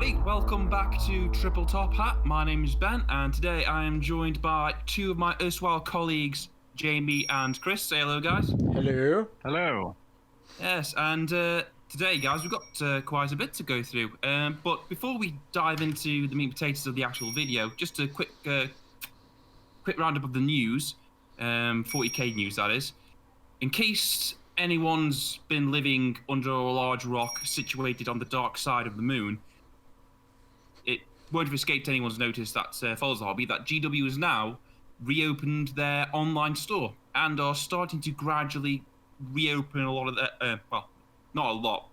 everybody. Welcome back to TripleTopHat. My name is Ben, and today I am joined by two of my erstwhile colleagues, Jamie and Chris. Say hello, guys. Hello. Hello. Yes, and today, guys, we've got quite a bit to go through. But before we dive into the meat and potatoes of the actual video, just a quick roundup of the news, 40k news, that is. In case anyone's been living under a large rock situated on the dark side of the moon, it won't have escaped anyone's notice that follows the hobby that GW has now reopened their online store and are starting to gradually reopen a lot of their, well, not a lot,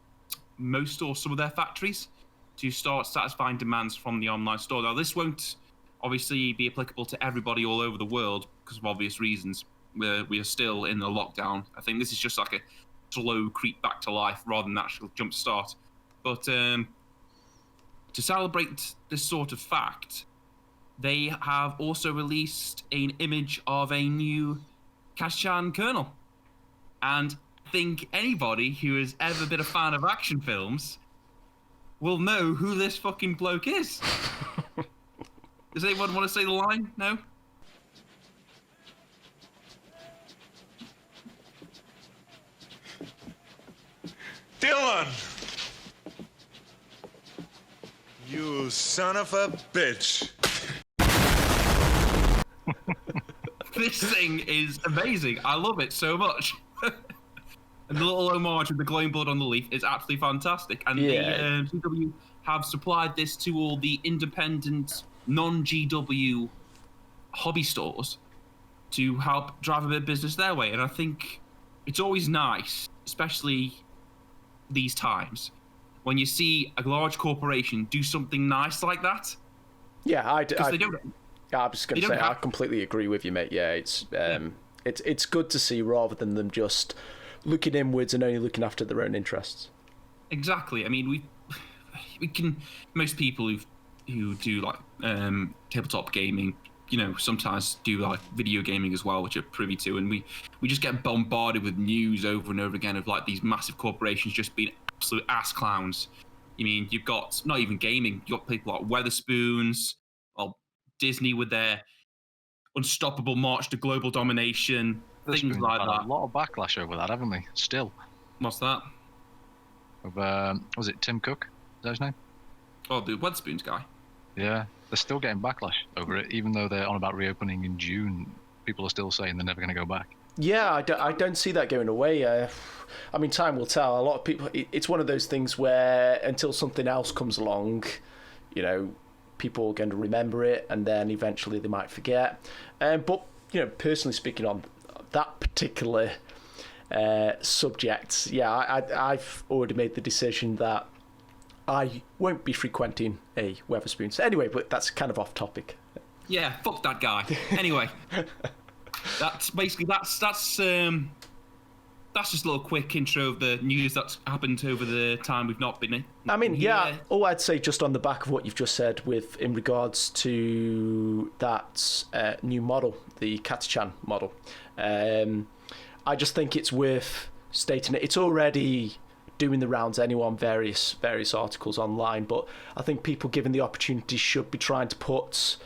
most or some of their factories to start satisfying demands from the online store. Now, this won't obviously be applicable to everybody all over the world because of obvious reasons. We are still in the lockdown. I think this is just like a slow creep back to life rather than an actual jump start. But to celebrate this sort of fact, they have also released an image of a new Kazachan kernel. And I think anybody who has ever been a fan of action films will know who this fucking bloke is. Does anyone want to say the line? No? Dylan! You son of a bitch. This thing is amazing. I love it so much. And the little homage with the glowing blood on the leaf is absolutely fantastic. And the GW have supplied this to all the independent, non-GW hobby stores to help drive a bit of business their way. And I think it's always nice, especially these times, when you see a large corporation do something nice like that. Yeah, I was just going to say, I completely agree with you, mate. Yeah, it's good to see rather than them just looking inwards and only looking after their own interests. Exactly. I mean, we can, most people who do like tabletop gaming, you know, sometimes do like video gaming as well, which are privy to, and we just get bombarded with news over and over again of like these massive corporations just being absolute ass clowns. I mean, you've got not even gaming, you've got people like Weatherspoons, or Disney with their unstoppable march to global domination, things like that. A lot of backlash over that, haven't we? Still. What's that? Was it Tim Cook? Is that his name? Oh, the Weatherspoons guy. Yeah, they're still getting backlash over it, even though they're on about reopening in June. People are still saying they're never going to go back. Yeah, I don't see that going away. I mean, time will tell. A lot of people, it's one of those things where until something else comes along, you know, people are going to remember it, and then eventually they might forget. But you know, personally speaking, on that particular subject, yeah, I've already made the decision that I won't be frequenting a Weatherspoons. Anyway, but that's kind of off topic. Yeah, fuck that guy. Anyway, that's basically that's just a little quick intro of the news that's happened over the time we've not been in. I mean, yeah. All I'd say just on the back of what you've just said in regards to that new model, the Kazachan model, I just think it's worth stating it. It's already doing the rounds anyway on various articles online, but I think people given the opportunity should be trying to put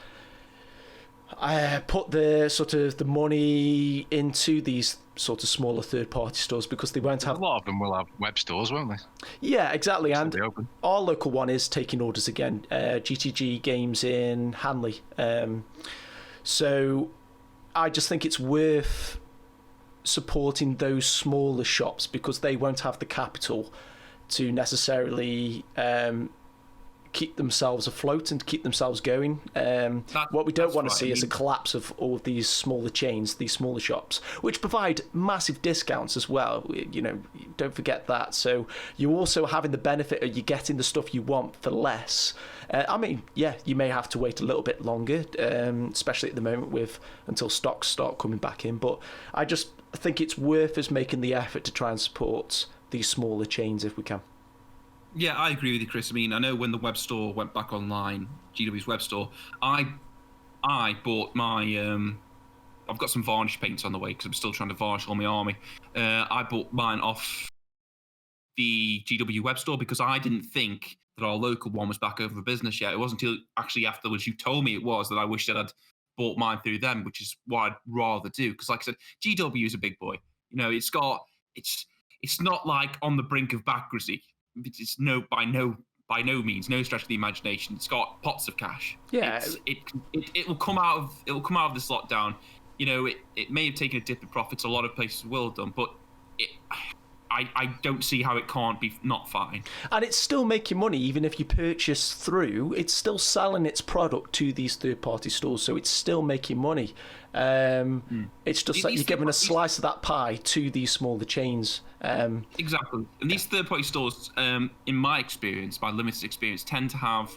the sort of the money into these sort of smaller third-party stores, because they won't have... A lot of them will have web stores, won't they? Yeah, exactly. And open. Our local one is taking orders again, GTG Games in Hanley. So I just think it's worth supporting those smaller shops, because they won't have the capital to necessarily keep themselves afloat and keep themselves going. What we don't want to see is a collapse of all of these smaller chains, these smaller shops, which provide massive discounts as well. You know, don't forget that. So you're also having the benefit of you getting the stuff you want for less. I mean, yeah, you may have to wait a little bit longer, especially at the moment until stocks start coming back in. But I just think it's worth us making the effort to try and support these smaller chains if we can. Yeah, I agree with you, Chris. I mean, I know when the web store went back online, GW's web store, I bought my... I've got some varnish paints on the way because I'm still trying to varnish all my army. I bought mine off the GW web store because I didn't think that our local one was back over for business yet. It wasn't until actually afterwards you told me it was that I wished that I'd bought mine through them, which is what I'd rather do. Because, like I said, GW is a big boy. You know, it's not like on the brink of bankruptcy. It's by no means, no stretch of the imagination. It's got pots of cash. Yeah, it will come out of this lockdown. You know, it may have taken a dip in profits. A lot of places will have done, but I don't see how it can't be not fine. And it's still making money, even if you purchase through. It's still selling its product to these third-party stores, so it's still making money. It's just that you're giving a slice of that pie to these smaller chains. Exactly. And these third-party stores, in my experience, my limited experience, tend to have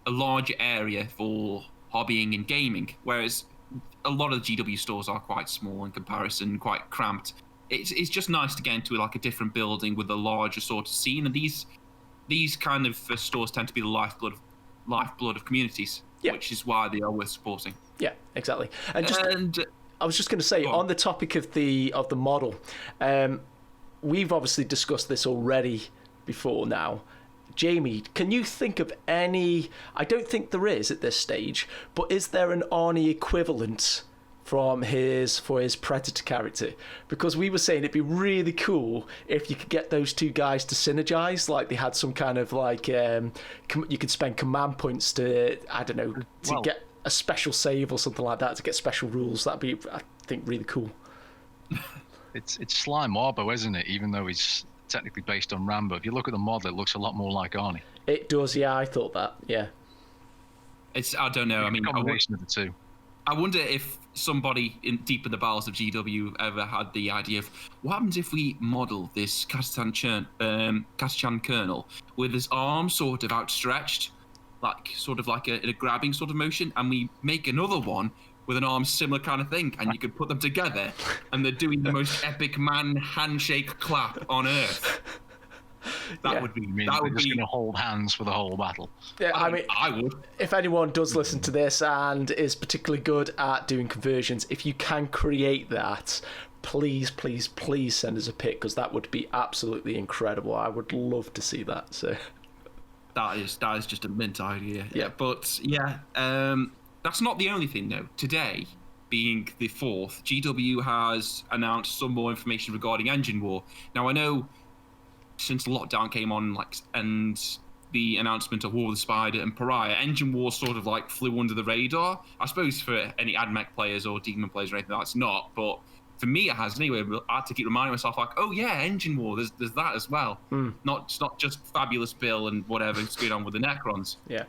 a larger area for hobbying and gaming, whereas a lot of the GW stores are quite small in comparison, quite cramped. It's just nice to get into like a different building with a larger sort of scene, and these kind of stores tend to be the lifeblood of communities, which is why they are worth supporting. Yeah, exactly. And I was just going to say, on the topic of the model, we've obviously discussed this already before now. Jamie, can you think of any? I don't think there is at this stage, but is there an Arnie equivalent for his Predator character? Because we were saying it'd be really cool if you could get those two guys to synergize, like they had some kind of like you could spend command points to, I don't know, to get a special save or something like that, to get special rules. That'd be, I think, really cool. It's Sly Marbo, isn't it? Even though he's technically based on Rambo, if you look at the model, it looks a lot more like Arnie. It does, yeah. I thought that, yeah. I don't know. I mean, combination of the two. I wonder if somebody deep in the bowels of GW ever had the idea of what happens if we model this Kazachan Colonel with his arms sort of outstretched, like in a grabbing sort of motion, and we make another one with an arm similar kind of thing, and you could put them together, and they're doing the most epic man handshake clap on earth. That would be. That would be going to hold hands for the whole battle. Yeah, I mean, I would. If anyone does listen to this and is particularly good at doing conversions, if you can create that, please send us a pic, because that would be absolutely incredible. I would love to see that. So that is just a mint idea. Yeah, but yeah, that's not the only thing though. Today, being the 4th, GW has announced some more information regarding Engine War. Now I know, since the lockdown came on, and the announcement of War of the Spider and Pariah, Engine War sort of like flew under the radar. I suppose for any AdMech players or Demon players or anything, that's not. But for me, it has anyway. I had to keep reminding myself, like, oh yeah, Engine War. There's that as well. It's not just Fabulous Bill and whatever's going on with the Necrons. Yeah.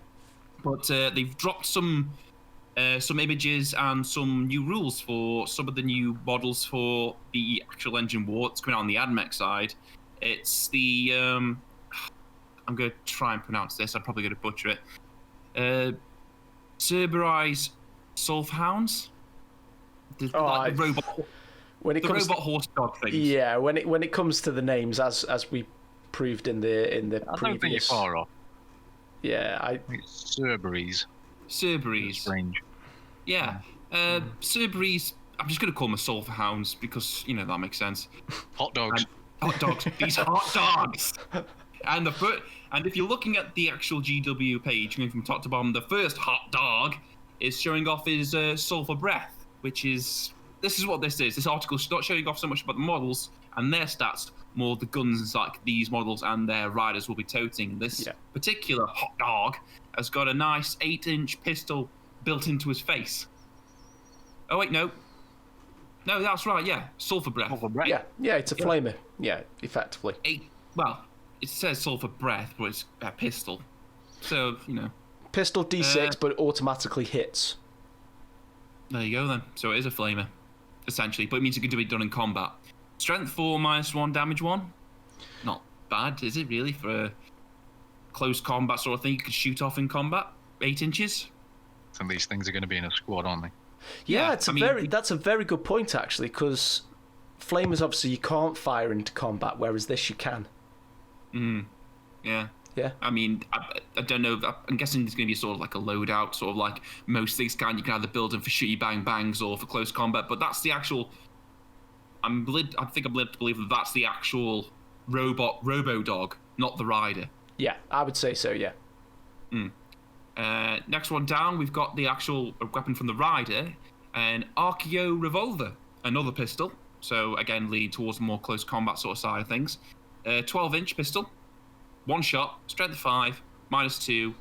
But they've dropped some images and some new rules for some of the new models for the actual Engine War that's coming out on the AdMech side. It's the I'm going to try and pronounce this. I'm probably going to butcher it. Cerberus Sulfhounds. The robot. When it comes robot horse dog things. Yeah, when it comes to the names, as we proved in the previous. I don't think you're far off. Yeah, I think it's Cerberus. Cerberus. Strange. Yeah, Cerberus. I'm just going to call them sulfur hounds because that makes sense. Hot dogs. Hot dogs. These hot dogs. And if you're looking at the actual GW page, going from top to bottom, the first hot dog is showing off his sulfur breath, which is what this is. This article's not showing off so much about the models and their stats, more the guns like these models and their riders will be toting. This particular hot dog has got a nice 8-inch pistol built into his face. Oh wait, no, that's right. Yeah, sulfur breath. Sulfur breath. Yeah, it's a flamer. Yeah, effectively. It says sulfur breath, but it's a pistol. So Pistol D6, but it automatically hits. There you go then. So it is a flamer, essentially, but it means it can be done in combat. Strength 4, -1, damage 1. Not bad, is it really, for a close combat sort of thing? You could shoot off in combat, 8 inches. Some of these things are going to be in a squad, aren't they? Yeah, that's a very good point actually, because flamers obviously you can't fire into combat, whereas this you can. Yeah. Yeah. I mean, I don't know. I'm guessing there's going to be sort of like a loadout, sort of like most things can. You can either build them for shooty bang bangs or for close combat, but that's the actual. I think I'm led to believe that that's the actual robo dog, not the rider. Yeah, I would say so, yeah. Next one down, we've got the actual weapon from the rider, an Archeo revolver, another pistol. So again, lead towards more close combat sort of side of things. 12-inch pistol, one shot, strength 5, -2,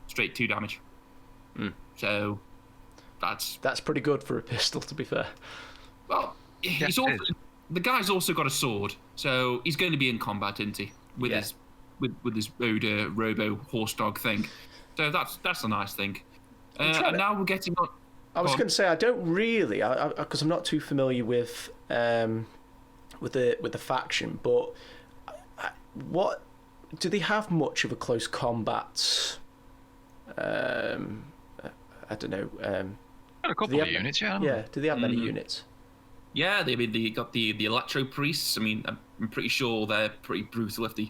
straight 2 damage. So That's pretty good for a pistol, to be fair. well. He's also, the guy's also got a sword, so he's going to be in combat, isn't he? With his with his robo horse dog thing. So that's a nice thing. And now we're getting on. I was going to say I don't really, because I'm not too familiar with the faction, but what do they have much of a close combat? I don't know. Got a couple of units, yeah. Yeah, do they have many units? Yeah, they got the electro priests. I mean, I'm pretty sure they're pretty brutal. If they're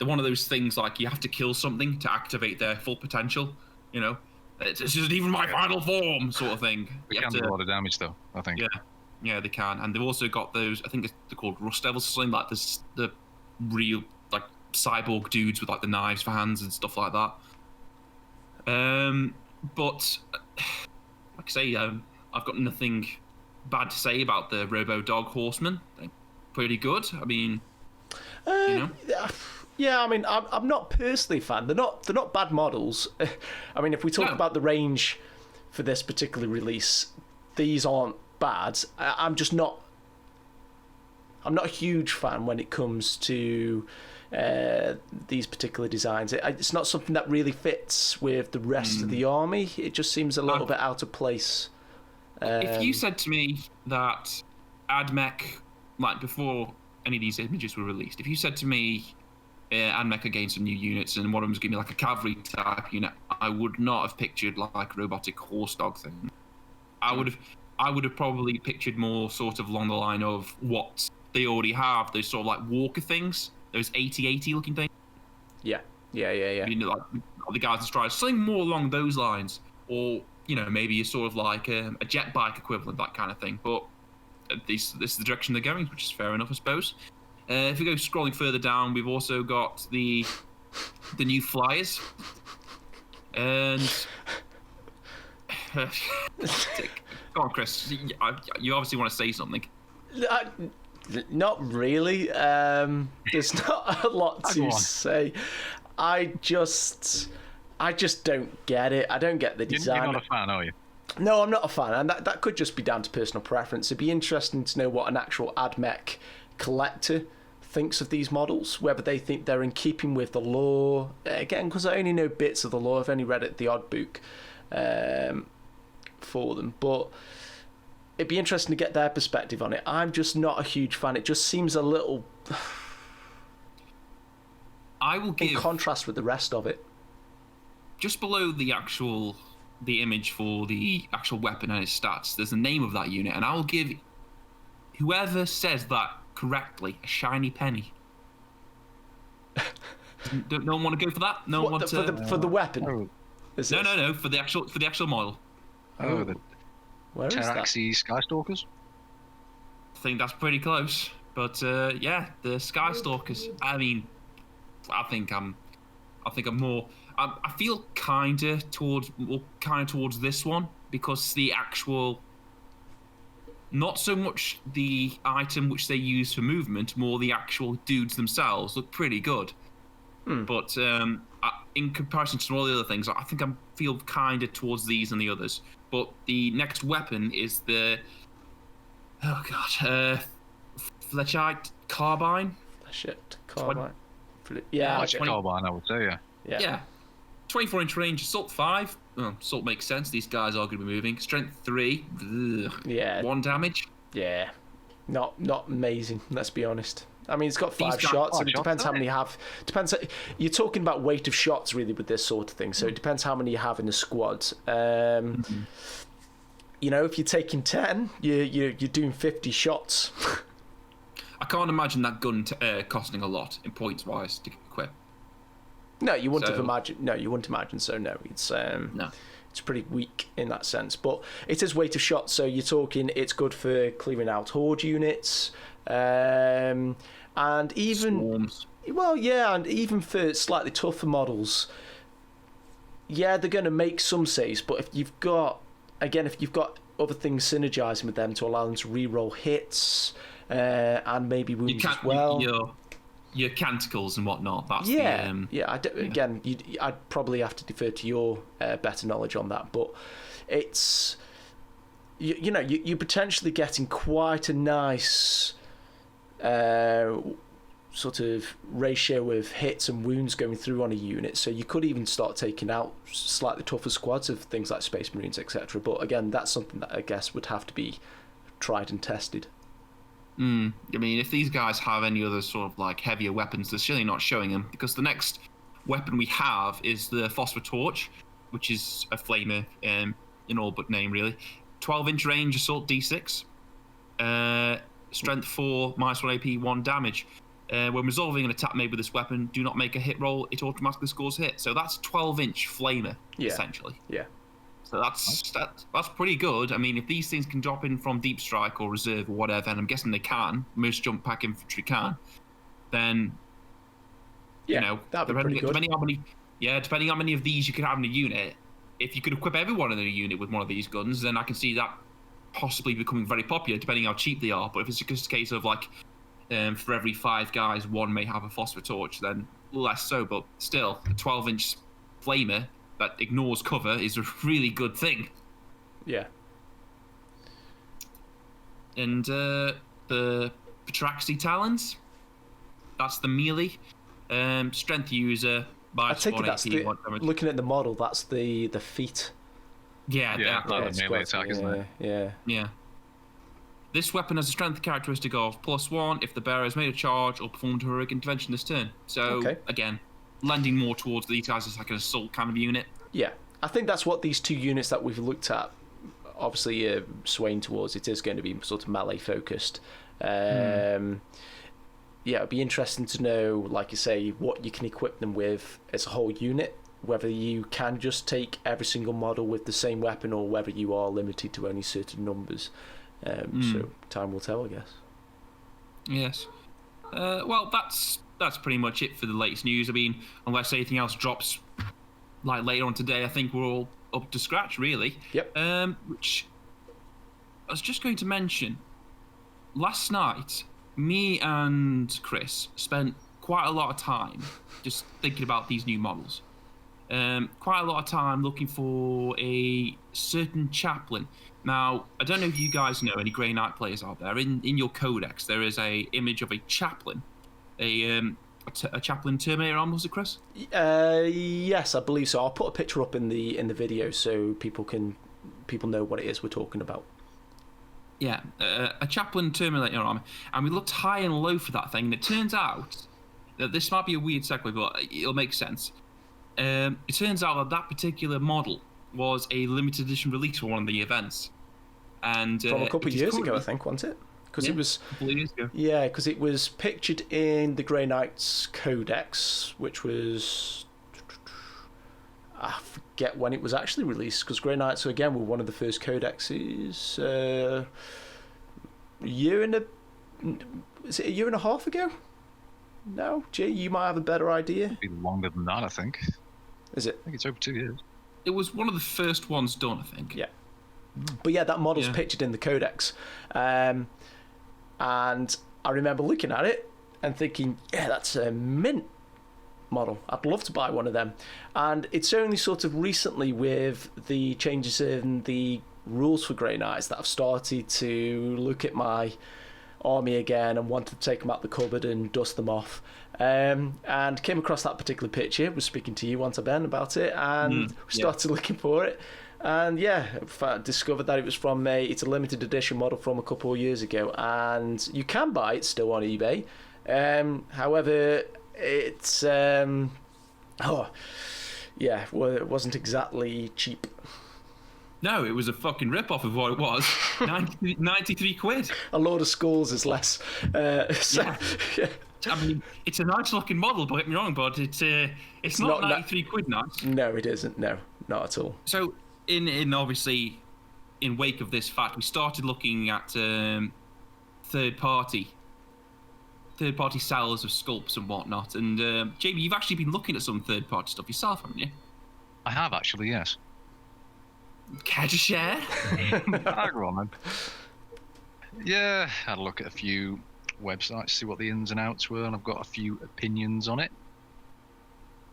one of those things like you have to kill something to activate their full potential. You know, it's just even my final form sort of thing. They can do a lot of damage though, I think. Yeah, they can, and they've also got those. I think they're called Rust Devils or something like this. The real like cyborg dudes with like the knives for hands and stuff like that. But like I say, I've got nothing bad to say about the Robo Dog Horsemen. They're pretty good. I mean, you know. Yeah, I mean, I'm not personally a fan. They're not bad models. I mean, if we talk about the range for this particular release, these aren't bad. I'm just not. I'm not a huge fan when it comes to these particular designs. It's not something that really fits with the rest of the army. It just seems a little bit out of place. If you said to me that AdMech, like before any of these images were released, if you said to me AdMech are getting some new units and one of them was going to be like a cavalry type unit, I would not have pictured like a robotic horse dog thing. I would have probably pictured more sort of along the line of what they already have, those sort of like walker things, those 80-80 looking things. Yeah. You know, like the guys in stride, something more along those lines, or you know, maybe a sort of like a jet bike equivalent, that kind of thing. But this is the direction they're going, which is fair enough, I suppose. If we go scrolling further down, we've also got the new flyers, and go on, Chris. You obviously want to say something. Not really. There's not a lot to say. I just don't get it. I don't get the design. You're not a fan, are you? No, I'm not a fan, and that could just be down to personal preference. It'd be interesting to know what an actual AdMech collector thinks of these models, whether they think they're in keeping with the lore. Again, because I only know bits of the lore. I've only read it, the odd book for them, but it'd be interesting to get their perspective on it. I'm just not a huge fan. It just seems a little in contrast with the rest of it. Just below the image for the actual weapon and its stats, there's the name of that unit, and I will give whoever says that correctly a shiny penny. Don't no one want to go for that? No one wants for the weapon. No, for the actual model. Oh, the Where is that? Taraxi Skystalkers. I think that's pretty close, but yeah, the Skystalkers. I mean, I think I'm more. I feel kinda towards this one, because the actual, not so much the item which they use for movement, more the actual dudes themselves look pretty good. But in comparison to all the other things, I think I feel kinda towards these and the others. But the next weapon is the Flechite carbine. Shit, carbine. Yeah, carbine, I would say. Yeah. 24-inch range, assault 5. Assault makes sense. These guys are going to be moving. Strength 3. Ugh. Yeah. 1 damage. Yeah. Not amazing. Let's be honest. I mean, it's got 5 shots, and it depends how many you have. Depends. You're talking about weight of shots, really, with this sort of thing. So it depends how many you have in the squad. You know, if you're taking 10, you're doing 50 shots. I can't imagine that gun costing a lot in points wise to equip. No, you wouldn't have imagined. No, you wouldn't imagine. So no, it's no. It's pretty weak in that sense. But it is weight of shots, so you're talking. It's good for clearing out horde units, and even Swarms. Well, yeah, and even for slightly tougher models, yeah, they're going to make some saves, but if you've got other things synergizing with them to allow them to re-roll hits and maybe wounds as well. Your canticles and whatnot. That's Again, I'd probably have to defer to your better knowledge on that, but it's you're potentially getting quite a nice sort of ratio of hits and wounds going through on a unit, so you could even start taking out slightly tougher squads of things like Space Marines, etc. But again, that's something that I guess would have to be tried and tested. I mean, if these guys have any other sort of like heavier weapons, they're surely not showing them, because the next weapon we have is the Phosphor Torch, which is a flamer in all but name, really. 12-inch range, assault D6, strength 4, -1 AP, 1 damage. When resolving an attack made with this weapon, do not make a hit roll, it automatically scores hit. So that's 12-inch flamer, essentially. Yeah. So that's pretty good. I mean, if these things can drop in from Deep Strike or Reserve or whatever, and I'm guessing they can, most jump pack infantry can, then, that'd be pretty good. depending on how many of these you could have in a unit, if you could equip everyone in a unit with one of these guns, then I can see that possibly becoming very popular, depending how cheap they are. But if it's just a case of like, for every 5 guys, 1 may have a Phosphor Torch, then less so. But still, a 12-inch flamer that ignores cover is a really good thing. Yeah. And the Patraxi Talons, that's the melee strength user. I take it that's looking at the model, that's the feat. Yeah, that's the melee attack, isn't it? Yeah. This weapon has a strength characteristic of +1 if the bearer has made a charge or performed a heroic intervention this turn. So, again, lending more towards these guys as like an assault kind of unit. Yeah, I think that's what these two units that we've looked at, obviously swaying towards. It is going to be sort of melee focused. Yeah, it'd be interesting to know, like you say, what you can equip them with as a whole unit, whether you can just take every single model with the same weapon or whether you are limited to only certain numbers. So time will tell, I guess. Yes. Well, that's pretty much it for the latest news. I mean, unless anything else drops like later on today, I think we're all up to scratch, really. Yep. Which I was just going to mention. Last night, me and Chris spent quite a lot of time just thinking about these new models. Quite a lot of time looking for a certain chaplain. Now, I don't know if you guys know any Grey Knight players out there. In your codex, there is a image of a chaplain, a chaplain Terminator arm, was it, Chris? Yes, I believe so. I'll put a picture up in the video so people know what it is we're talking about. Yeah, a chaplain Terminator arm, and we looked high and low for that thing, and it turns out that this might be a weird segue, but it'll make sense. It turns out that particular model was a limited edition release for one of the events, and from a couple of years ago, I think, wasn't it? Because it was a couple of years ago. Yeah, because it was pictured in the Grey Knights Codex, which was, I forget when it was actually released. Because Grey Knights again were one of the first codexes. Is it a year and a half ago? No, Jay, you might have a better idea. It'd be longer than that, I think. Is it? I think it's over 2 years. It was one of the first ones done, I think. Yeah. But yeah, that model's pictured in the codex. And I remember looking at it and thinking, yeah, that's a mint model. I'd love to buy one of them. And it's only sort of recently with the changes in the rules for Grey Knights that I've started to look at my army again and wanted to take them out the cupboard and dust them off. And came across that particular picture, was speaking to you once, Ben, about it, and started looking for it. And yeah, discovered that it was it's a limited edition model from a couple of years ago, and you can buy it still on eBay. However, it's it wasn't exactly cheap. No, it was a fucking rip-off of what it was. 93 quid. A load of skulls is less. Yeah. I mean, it's a nice looking model, don't get me wrong, but it's not 93 quid nice. No, it isn't. No, not at all. So, in obviously, in wake of this fact, we started looking at third-party third-party sellers of sculpts and whatnot. And Jamie, you've actually been looking at some third-party stuff yourself, haven't you? I have actually, yes. Care to share? Go on, man. Yeah, had a look at a few websites, see what the ins and outs were, and I've got a few opinions on it.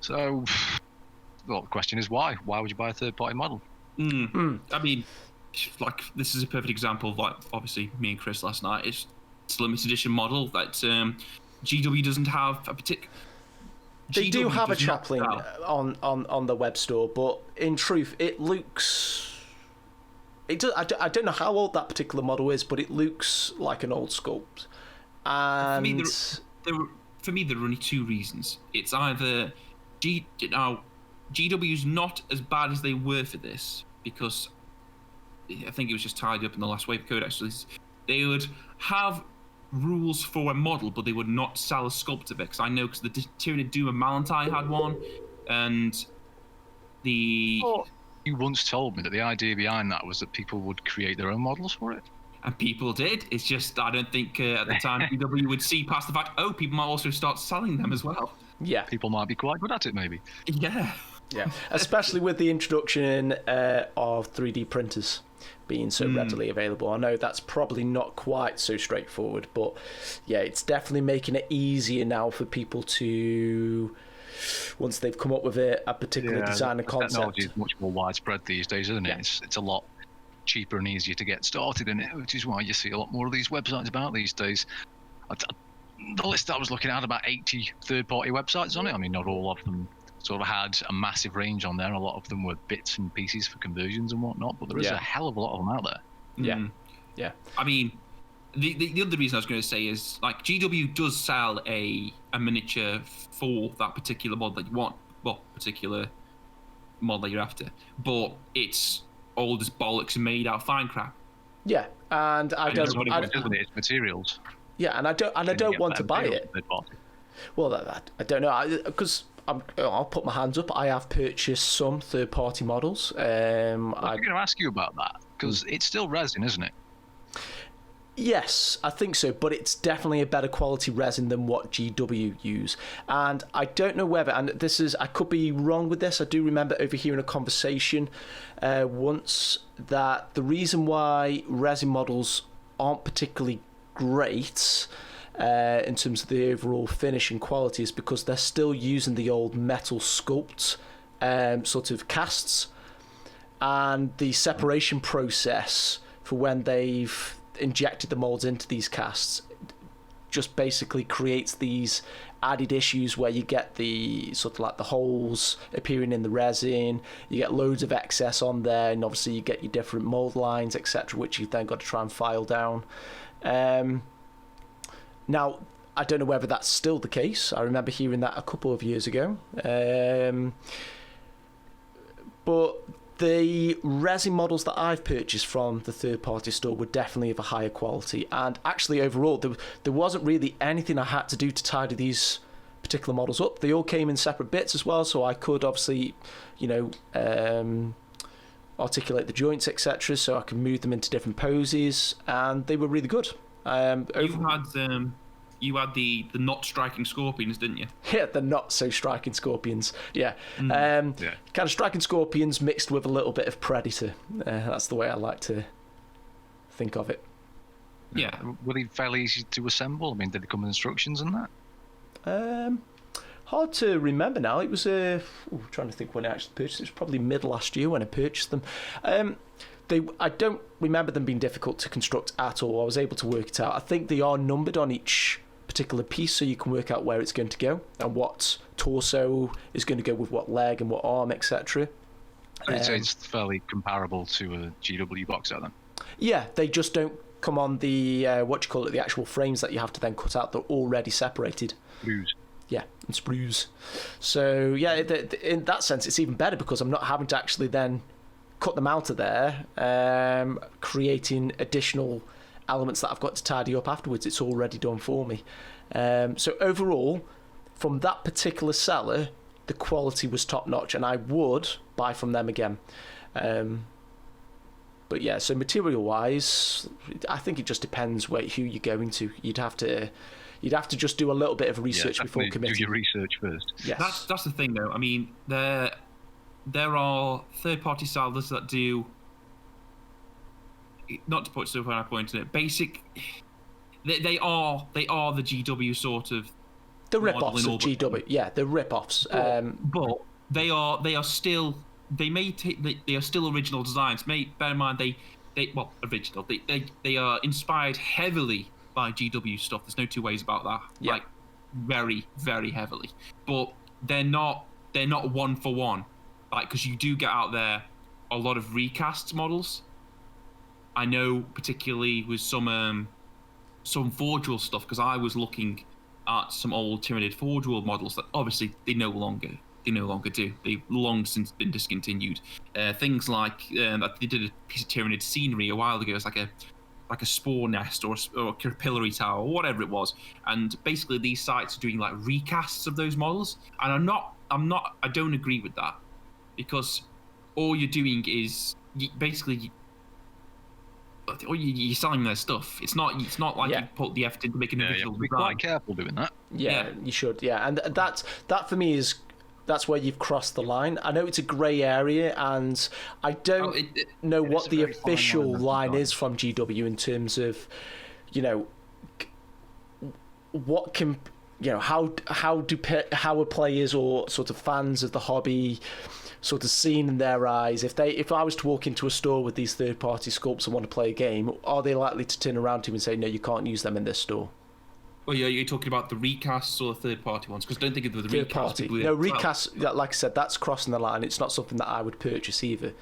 So, well, the question is why? Why would you buy a third-party model? I mean, like, this is a perfect example of, like, obviously me and Chris last night. It's a limited edition model that GW doesn't have a particular. They do have a chaplain on the web store, but in truth, it looks. It does, I don't know how old that particular model is, but it looks like an old sculpt. And for me, there are only two reasons. It's either GW's not as bad as they were for this, because I think it was just tied up in the last wave code. Actually, they would have rules for a model, but they would not sell a sculpt of it. Because I know, because the Tyranid Doom and Malantai had one, and the. You once told me that the idea behind that was that people would create their own models for it. And people did. It's just, I don't think at the time GW would see past the fact, people might also start selling them as well. Yeah. People might be quite good at it, maybe. Yeah. Yeah. Especially with the introduction of 3D printers being so readily available. I know that's probably not quite so straightforward, but yeah, it's definitely making it easier now for people to, once they've come up with a particular design and concept. Technology is much more widespread these days, isn't it? It's a lot cheaper and easier to get started in it, which is why you see a lot more of these websites about these days. The list I was looking at had about 80 third-party websites on it. I mean, not all of them sort of had a massive range on there. A lot of them were bits and pieces for conversions and whatnot, but there is a hell of a lot of them out there. Yeah. I mean, the other reason I was going to say is, like, GW does sell a miniature for that particular mod that you want, well, particular mod that you're after, but it's old as bollocks and made out of fine crap. Yeah, and it's materials. Yeah, and I don't want to buy it. Well, I don't know, because I'll put my hands up. I have purchased some third-party models. I'm going to ask you about that, because it's still resin, isn't it? Yes, I think so, but it's definitely a better quality resin than what GW use. And I don't know whether, and this is, I could be wrong with this, I do remember overhearing a conversation once that the reason why resin models aren't particularly great in terms of the overall finish and quality is because they're still using the old metal sculpt sort of casts, and the separation process for when they've injected the molds into these casts just basically creates these added issues where you get the sort of like the holes appearing in the resin, you get loads of excess on there, and obviously you get your different mold lines, etc., which you've then got to try and file down. Now, I don't know whether that's still the case. I remember hearing that a couple of years ago. But the resin models that I've purchased from the third-party store were definitely of a higher quality. And actually, overall, there wasn't really anything I had to do to tidy these particular models up. They all came in separate bits as well, so I could obviously, articulate the joints, etc., so I could move them into different poses, and they were really good. You had the not striking scorpions, didn't you? Yeah, the not so striking scorpions. Yeah. Kind of striking scorpions mixed with a little bit of predator. That's the way I like to think of it. Yeah. Were they fairly easy to assemble? I mean, did they come with instructions and that? Hard to remember now. It was trying to think when I actually purchased it. It was probably mid last year when I purchased them. I don't remember them being difficult to construct at all. I was able to work it out. I think they are numbered on each particular piece, so you can work out where it's going to go and what torso is going to go with what leg and what arm, etc. I'd say it's fairly comparable to a GW box set then. Yeah, they just don't come on the the actual frames that you have to then cut out. They're already separated. Sprues. Yeah, and sprues. So yeah, in that sense, it's even better because I'm not having to actually then cut them out of there, creating additional elements that I've got to tidy up afterwards. It's already done for me. So overall, from that particular seller, the quality was top notch, and I would buy from them again. But yeah, so material-wise, I think it just depends who you're going to. You'd have to just do a little bit of research before committing. Do your research first. Yes. That's the thing, though. I mean, there are third-party sellers that do, not to put so far point in it, basic. They are the GW sort of. The rip-offs of GW, yeah, the rip-offs. But they are still. They are still original designs. Bear in mind original. They are inspired heavily by GW stuff. There's no two ways about that. Yeah. Like very, very heavily. But they're not one for one. Like, because you do get out there a lot of recast models. I know particularly with some Forge World stuff, because I was looking at some old Tyranid Forge World models that obviously they no longer do. They've long since been discontinued. Things like they did a piece of Tyranid scenery a while ago. It's like a spore nest or a capillary tower or whatever it was. And basically these sites are doing like recasts of those models. And I don't agree with that, because all you're doing is basically you're selling their stuff. It's not like you put the effort in to make an individual be quite careful doing that. Yeah, you should. Yeah, and that for me that's where you've crossed the line. I know it's a grey area, and I don't know what the official line is from GW in terms of, what can, how are players or sort of fans of the hobby sort of seen in their eyes. If I was to walk into a store with these third-party sculpts and want to play a game, are they likely to turn around to me and say, no, you can't use them in this store? Well, yeah, you're talking about the recasts or the third-party ones? Because don't think of the recasts. No, recasts, like I said, that's crossing the line. It's not something that I would purchase either.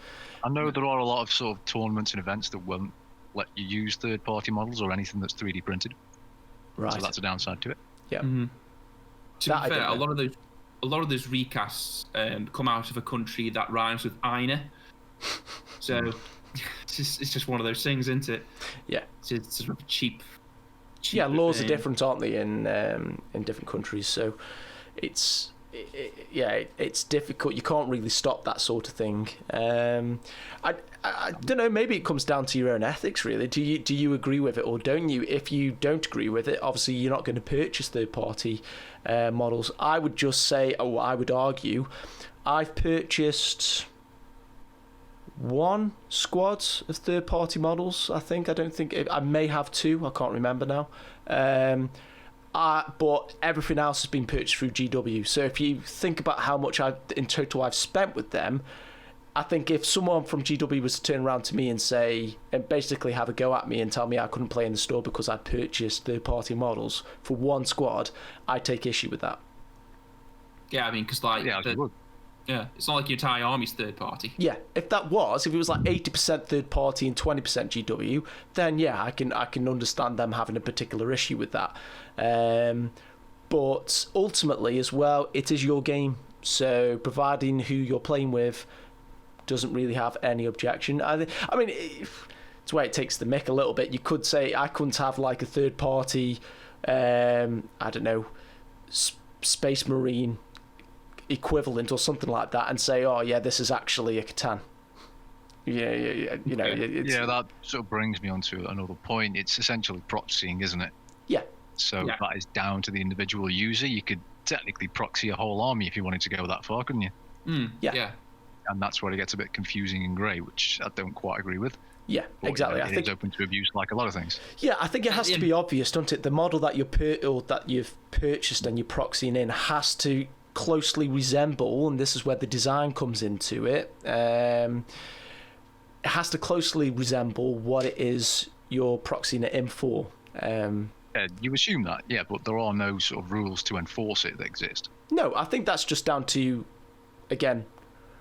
I know there are a lot of sort of tournaments and events that won't let you use third-party models or anything that's 3D printed. Right. So that's a downside to it. Yeah. Mm-hmm. To be fair, a lot of those recasts come out of a country that rhymes with Eine. So it's just one of those things, isn't it? Yeah. It's sort of cheap. Yeah, laws are different, aren't they, in different countries? So it's difficult. You can't really stop that sort of thing. I don't know. Maybe it comes down to your own ethics, really. Do you agree with it or don't you? If you don't agree with it, obviously you're not going to purchase third-party models. I would just say, I would argue, I've purchased one squad of third-party models. I may have two. I can't remember now. But everything else has been purchased through GW. So if you think about how much in total I've spent with them, I think if someone from GW was to turn around to me and basically have a go at me and tell me I couldn't play in the store because I purchased third-party models for one squad, I'd take issue with that. Yeah, I mean, because it's not like your entire army's third party. Yeah, if it was like 80% third party and 20% GW, then yeah, I can understand them having a particular issue with that. But ultimately, as well, it is your game. So providing who you're playing with doesn't really have any objection. I mean, it's where it takes the mick a little bit. You could say I couldn't have like a third party, I don't know, Space Marine equivalent or something like that, and say, oh yeah, this is actually a Catan. That sort of brings me on to another point. It's essentially proxying, isn't it? Yeah. So that is down to the individual user. You could technically proxy a whole army if you wanted to go that far, couldn't you? Yeah. And that's where it gets a bit confusing and grey, which I don't quite agree with. Yeah, but, exactly. I think it's open to abuse, like a lot of things. Yeah, I think it has to be obvious, doesn't it? The model that you've purchased and you're proxying in has to closely resemble, and this is where the design comes into it. It has to closely resemble what it is you're proxying it in for. You assume that, yeah, but there are no sort of rules to enforce it that exist. No, I think that's just down to, again,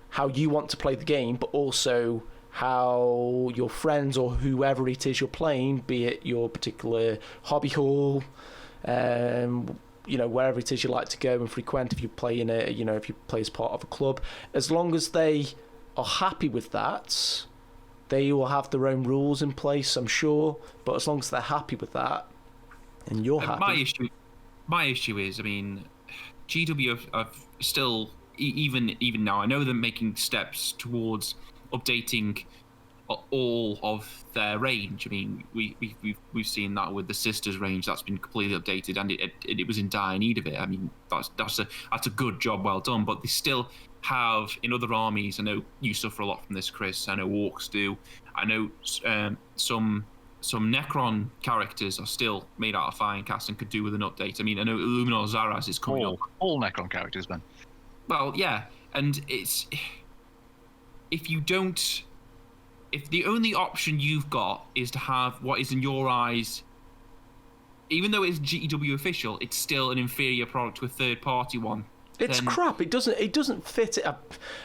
how you want to play the game, but also how your friends or whoever it is you're playing, be it your particular hobby hall, wherever it is you like to go and frequent, if you play if you play as part of a club, as long as they are happy with that, they will have their own rules in place, I'm sure, but as long as they're happy with that, and you're happy. My issue is, I mean, GW have still, even now, I know they're making steps towards updating all of their range. I mean, we've seen that with the Sisters range that's been completely updated, and it was in dire need of it. I mean, that's a good job, well done. But they still have in other armies. I know you suffer a lot from this, Chris. I know Orcs do. I know some Necron characters are still made out of Firecast and could do with an update. I mean, I know Illuminor Zaraz is coming up. All Necron characters, Ben. Well, yeah, and it's if the only option you've got is to have what is in your eyes, even though it's GW official, it's still an inferior product to a third-party one. It's crap. It doesn't fit.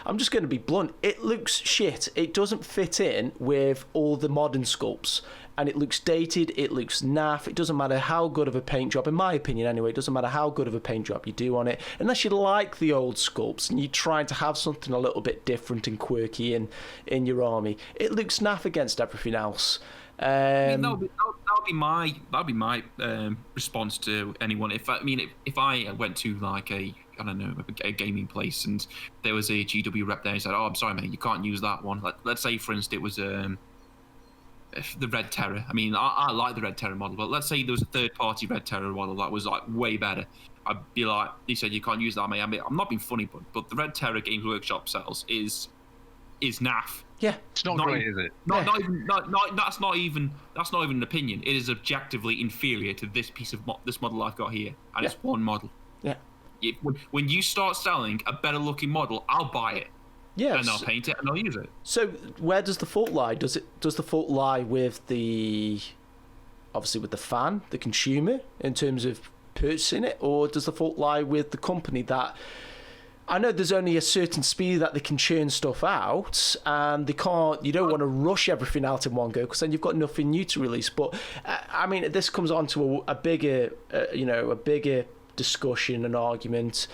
I'm just going to be blunt. It looks shit. It doesn't fit in with all the modern sculpts, and it looks dated. It looks naff. It doesn't matter how good of a paint job, in my opinion anyway, it doesn't matter how good of a paint job you do on it, unless you like the old sculpts and you're trying to have something a little bit different and quirky in your army. It looks naff against everything else. I mean, that'll be my response to anyone. If I went to like a gaming place and there was a GW rep there and said, "Oh, I'm sorry, mate, you can't use that one." Let's say, for instance, it was the Red Terror. I mean, I like the Red Terror model, but let's say there was a third-party Red Terror model that was like way better. I'd be like, he said, "You can't use that, mate." I'm not being funny, but the Red Terror Games Workshop sells is naff. Yeah, it's not great, is it? That's not even an opinion. It is objectively inferior to this piece of this model I've got here, and it's one model. Yeah. When you start selling a better looking model, I'll buy it. Yeah. And I'll paint it and I'll use it. So where does the fault lie? Does the fault lie with obviously with the fan, the consumer, in terms of purchasing it, or does the fault lie with the company that? I know there's only a certain speed that they can churn stuff out, and they can't. You don't want to rush everything out in one go because then you've got nothing new to release. But I mean, this comes on to a bigger discussion and argument.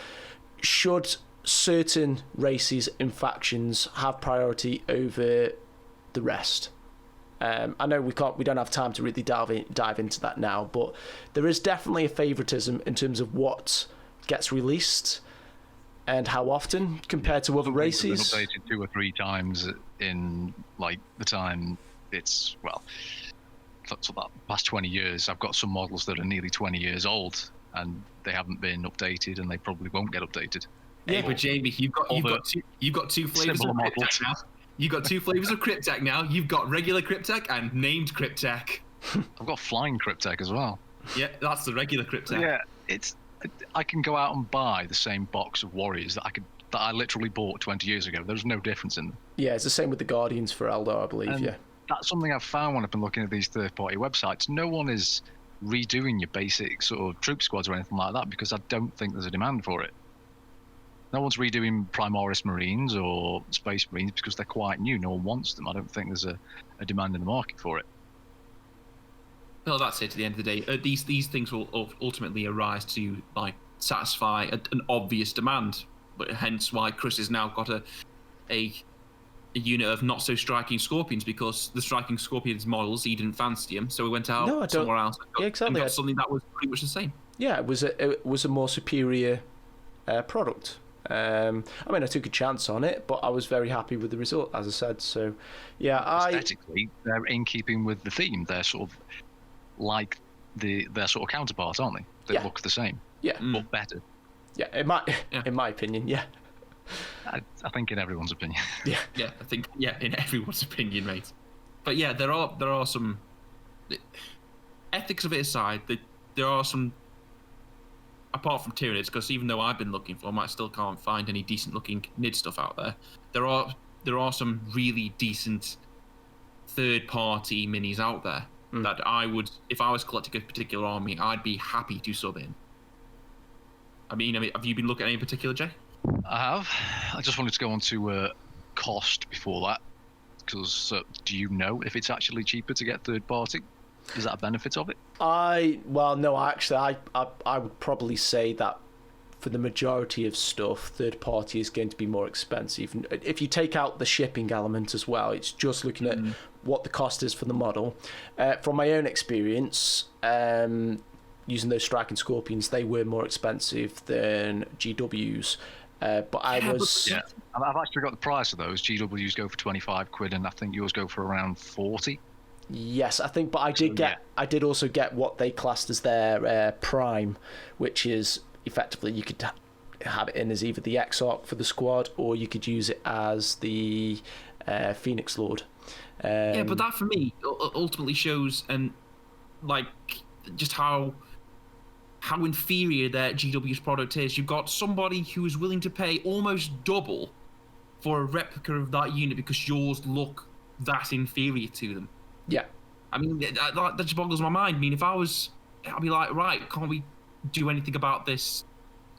Should certain races and factions have priority over the rest? I know we don't have time to really dive into that now, but there is definitely a favoritism in terms of what gets released and how often compared to other races. Been updated 2 or 3 times in like the time it's for the past 20 years. I've got some models that are nearly 20 years old and they haven't been updated, and they probably won't get updated. Yeah, but Jamie, you've got two flavors of Cryptek now. You've got 2 flavors of Cryptek now. You've got regular Cryptek and named Cryptek. I've got flying Cryptek as well. Yeah, that's the regular Cryptek. Yeah, I can go out and buy the same box of Warriors that I literally bought 20 years ago. There's no difference in them. Yeah, it's the same with the Guardians for Eldar, I believe. Yeah, that's something I've found when I've been looking at these third-party websites. No one is redoing your basic sort of troop squads or anything like that because I don't think there's a demand for it. No one's redoing Primaris Marines or Space Marines because they're quite new. No one wants them. I don't think there's a demand in the market for it. Well, that's it. At the end of the day, these things will ultimately arise to like satisfy an obvious demand, but hence why Chris has now got a unit of not so striking Scorpions, because the striking Scorpions models he didn't fancy them, so we went out somewhere else. And got something that was pretty much the same. Yeah, it was a more superior product. I mean, I took a chance on it, but I was very happy with the result, as I said. So, yeah, aesthetically, they're in keeping with the theme. They're sort of like their sort of counterpart, aren't they? They look the same. Yeah, but better. Yeah, in my opinion, yeah. I think in everyone's opinion. Yeah, I think in everyone's opinion, mate. But yeah, there are some ethics of it aside. There are some. Apart from Tyranids, because even though I've been looking for them, I still can't find any decent looking NID stuff out there. There are some really decent third party minis out there that I would, if I was collecting a particular army, I'd be happy to sub in. I mean, have you been looking at any particular, Jay? I have. I just wanted to go on to cost before that, because do you know if it's actually cheaper to get third party? Is that a benefit of it? I would probably say that for the majority of stuff, third party is going to be more expensive. If you take out the shipping element as well, it's just looking at what the cost is for the model. From my own experience, using those striking Scorpions, they were more expensive than GWs. But I was... Yeah, I've actually got the price of those. GWs go for 25 quid, and I think yours go for around 40. Yes, I think, but I did also get what they classed as their Prime, which is effectively you could have it in as either the Exarch for the squad, or you could use it as the Phoenix Lord. Yeah, but that for me ultimately shows just how inferior their GW's product is. You've got somebody who is willing to pay almost double for a replica of that unit because yours look that inferior to them. Yeah. I mean, that just boggles my mind. I mean, I'd be like, right, can't we do anything about this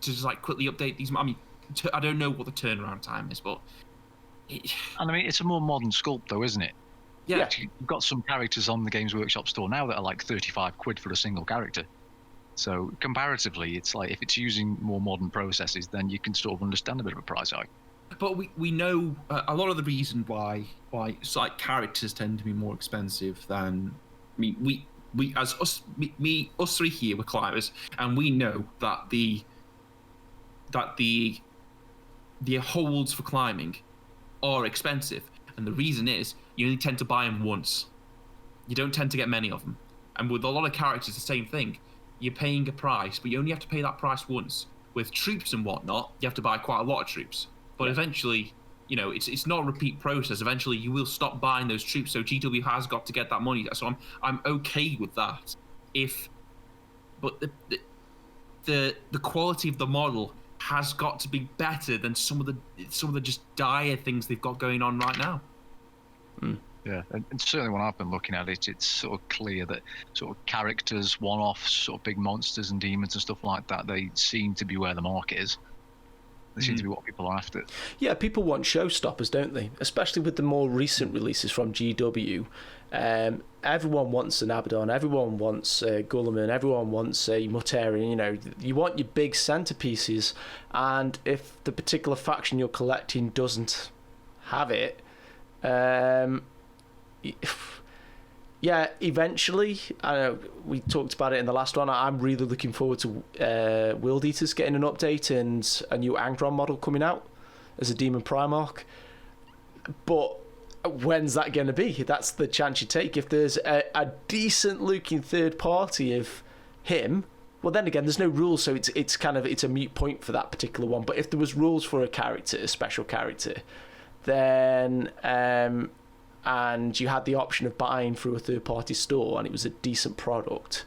to just quickly update these? I mean, I don't know what the turnaround time is, but... And I mean, it's a more modern sculpt, though, isn't it? Yeah. You've got some characters on the Games Workshop store now that are 35 quid for a single character. So comparatively, it's if it's using more modern processes, then you can sort of understand a bit of a price hike. But we know a lot of the reason why characters tend to be more expensive than... I mean, us three here, we're climbers, and we know that the holds for climbing are expensive, and the reason is you only tend to buy them once. You don't tend to get many of them, and with a lot of characters, the same thing. You're paying a price, but you only have to pay that price once. With troops and whatnot, you have to buy quite a lot of troops. But eventually, it's not a repeat process. Eventually, you will stop buying those troops. So GW has got to get that money. So I'm okay with that. But the quality of the model has got to be better than some of the just dire things they've got going on right now. Mm. Yeah, and certainly when I've been looking at it, it's sort of clear that sort of characters, one-offs, sort of big monsters and demons and stuff like that, they seem to be where the market is. They seem to be what people are after. Yeah, people want showstoppers, don't they? Especially with the more recent releases from GW. Everyone wants an Abaddon, everyone wants a Gulliman, everyone wants a Mortarion. You want your big centerpieces, and if the particular faction you're collecting doesn't have it, yeah, eventually, I know we talked about it in the last one. I'm really looking forward to World Eaters getting an update and a new Angron model coming out as a Demon Primarch. But when's that going to be? That's the chance you take. If there's a decent looking third party of him, well, then again, there's no rules, so it's a moot point for that particular one. But if there was rules for a special character, then and you had the option of buying through a third-party store, and it was a decent product,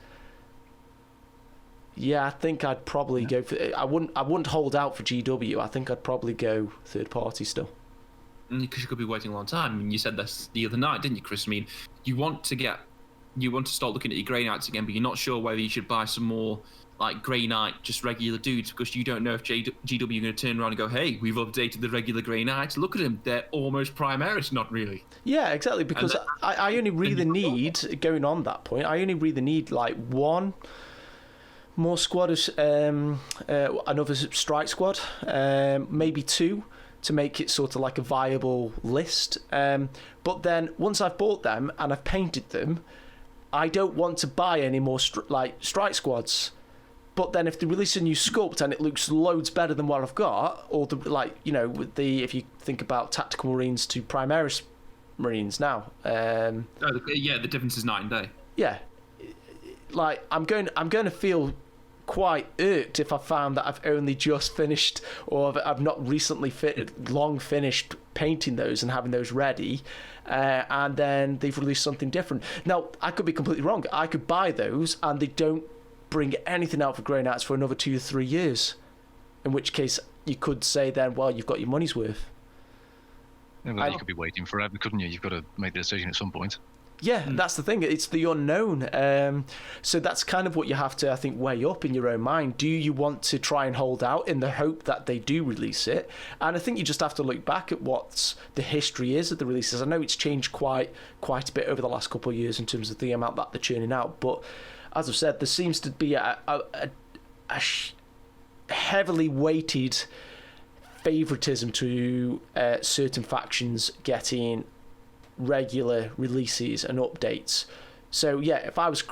yeah, I think I'd probably go for... I wouldn't hold out for GW. I think I'd probably go third-party still. Because you could be waiting a long time. I mean, you said this the other night, didn't you, Chris? I mean, you want to start looking at your Grey Knights again, but you're not sure whether you should buy some more Grey Knight, just regular dudes, because you don't know if GW are going to turn around and go, hey, we've updated the regular Grey Knights. Look at them. They're almost Primaris. Not really. Yeah, exactly, because I only really need, going on that point, I only really need one more squad of another strike squad, maybe two, to make it sort of a viable list. But then once I've bought them and I've painted them, I don't want to buy any more strike squads. But then if they release a new sculpt and it looks loads better than what I've got, or with if you think about Tactical Marines to Primaris Marines now, the difference is night and day. Yeah, I'm going to feel quite irked if I found that I've only just finished, or I've not recently long finished painting those and having those ready, and then they've released something different. Now, I could be completely wrong. I could buy those and they don't bring anything out for Grey Knights for another 2 to 3 years, in which case you could say then, well, you've got your money's worth. Yeah, but you could be waiting forever, couldn't you? You've got to make the decision at some point. Yeah, that's the thing. It's the unknown. So that's kind of what you have to, I think, weigh up in your own mind. Do you want to try and hold out in the hope that they do release it? And I think you just have to look back at what the history is of the releases. I know it's changed quite a bit over the last couple of years in terms of the amount that they're churning out. But as I've said, there seems to be a heavily weighted favoritism to certain factions getting regular releases and updates. So yeah, if I was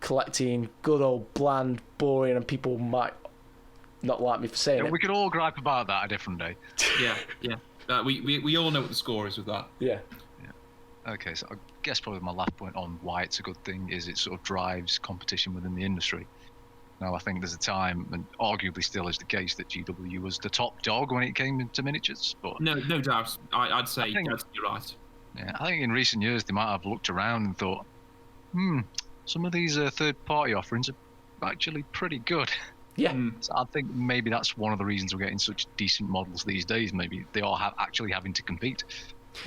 collecting good old bland, boring, and people might not like me for saying it. We could all gripe about that a different day. Yeah. We all know what the score is with that. Yeah. Okay, so I guess probably my last point on why it's a good thing is it sort of drives competition within the industry. Now, I think there's a time, and arguably still is the case, that GW was the top dog when it came into miniatures. But No doubt. I'd say you're right. yeah, I think in recent years they might have looked around and thought, some of these third-party offerings are actually pretty good. Yeah. So I think maybe that's one of the reasons we're getting such decent models these days. Maybe they are actually having to compete.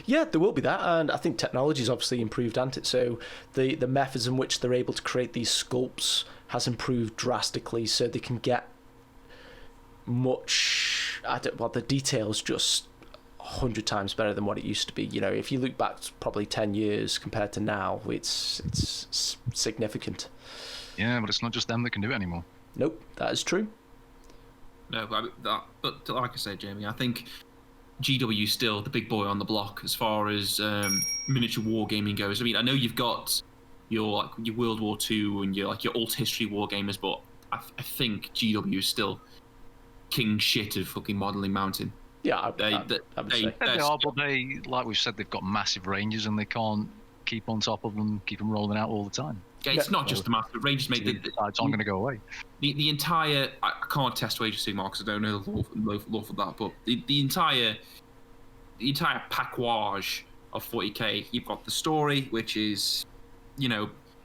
Yeah, there will be that, and I think technology's obviously improved, hasn't it? So the methods in which they're able to create these sculpts has improved drastically, so they can get much. The details just 100 times better than what it used to be. You know, if you look back probably 10 years compared to now, it's significant. Yeah, but it's not just them that can do it anymore. Nope, that is true. No, but like I said, Jamie, I think GW is still the big boy on the block as far as miniature wargaming goes. I mean, I know you've got your World War II and your alt history wargamers, but I think GW is still king shit of fucking modelling mountain. Yeah, I would say. They are, but they, like we've said, they've got massive ranges and they can't keep on top of them, keep them rolling out all the time. Yeah, it's not just the massive ranges, mate. It's not going to go away. The entire, I can't test Age of Sigmar because I don't know the law for that, but the entire packwage of 40k, you've got the story, which is,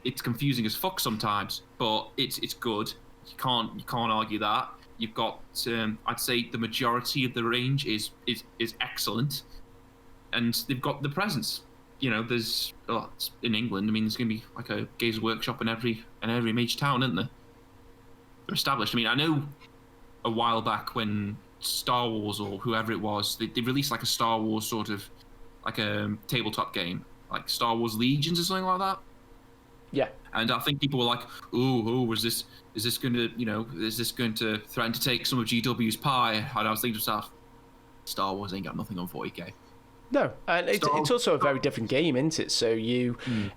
it's confusing as fuck sometimes, but it's good. You can't argue that. You've got, I'd say the majority of the range is excellent, and they've got the presence. There's in England. I mean, there's going to be like a Games Workshop in every major town, isn't there? They're established. I mean, I know a while back when Star Wars or whoever it was, they released like a Star Wars sort of like a tabletop game, like Star Wars Legions or something like that. Yeah. And I think people were like, "Oh, is this going to threaten to take some of GW's pie?" And I was thinking to myself, Star Wars ain't got nothing on 40k. No, and it's also a very different game, isn't it? So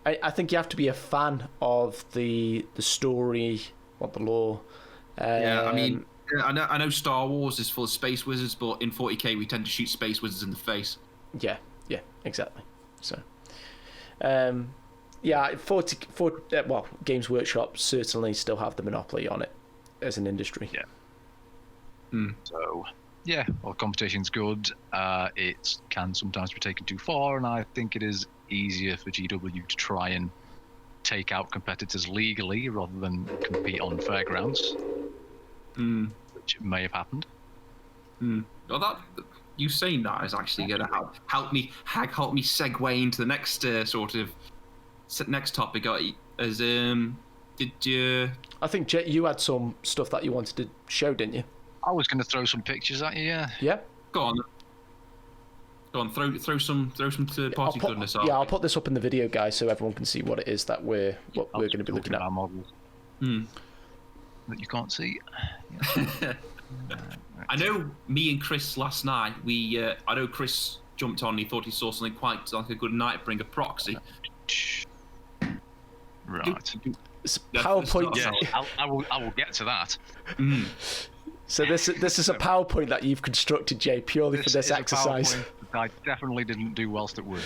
I think you have to be a fan of the story, or the lore. Yeah, I mean, I know Star Wars is full of space wizards, but in 40k we tend to shoot space wizards in the face. Yeah, exactly. So, Games Workshop certainly still have the monopoly on it as an industry. Yeah. So, yeah, well, competition's good. It can sometimes be taken too far, and I think it is easier for GW to try and take out competitors legally rather than compete on fairgrounds, which may have happened. Well, that you saying that is actually going to help me segue into the next next topic. As did you? I think Jet, you had some stuff that you wanted to show, didn't you? I was going to throw some pictures at you. Yeah. Yeah. Go on. Throw some third-party goodness up. Yeah, I'll put this up in the video, guys, so everyone can see what it is that we're going to be looking at. Our models that you can't see. Yeah. I know me and Chris last night. I know Chris jumped on. He thought he saw something quite like a good night bring a proxy. Right. It's PowerPoint. Yeah, I will get to that. So this is a PowerPoint that you've constructed, Jay, purely for this exercise. I definitely didn't do whilst at work.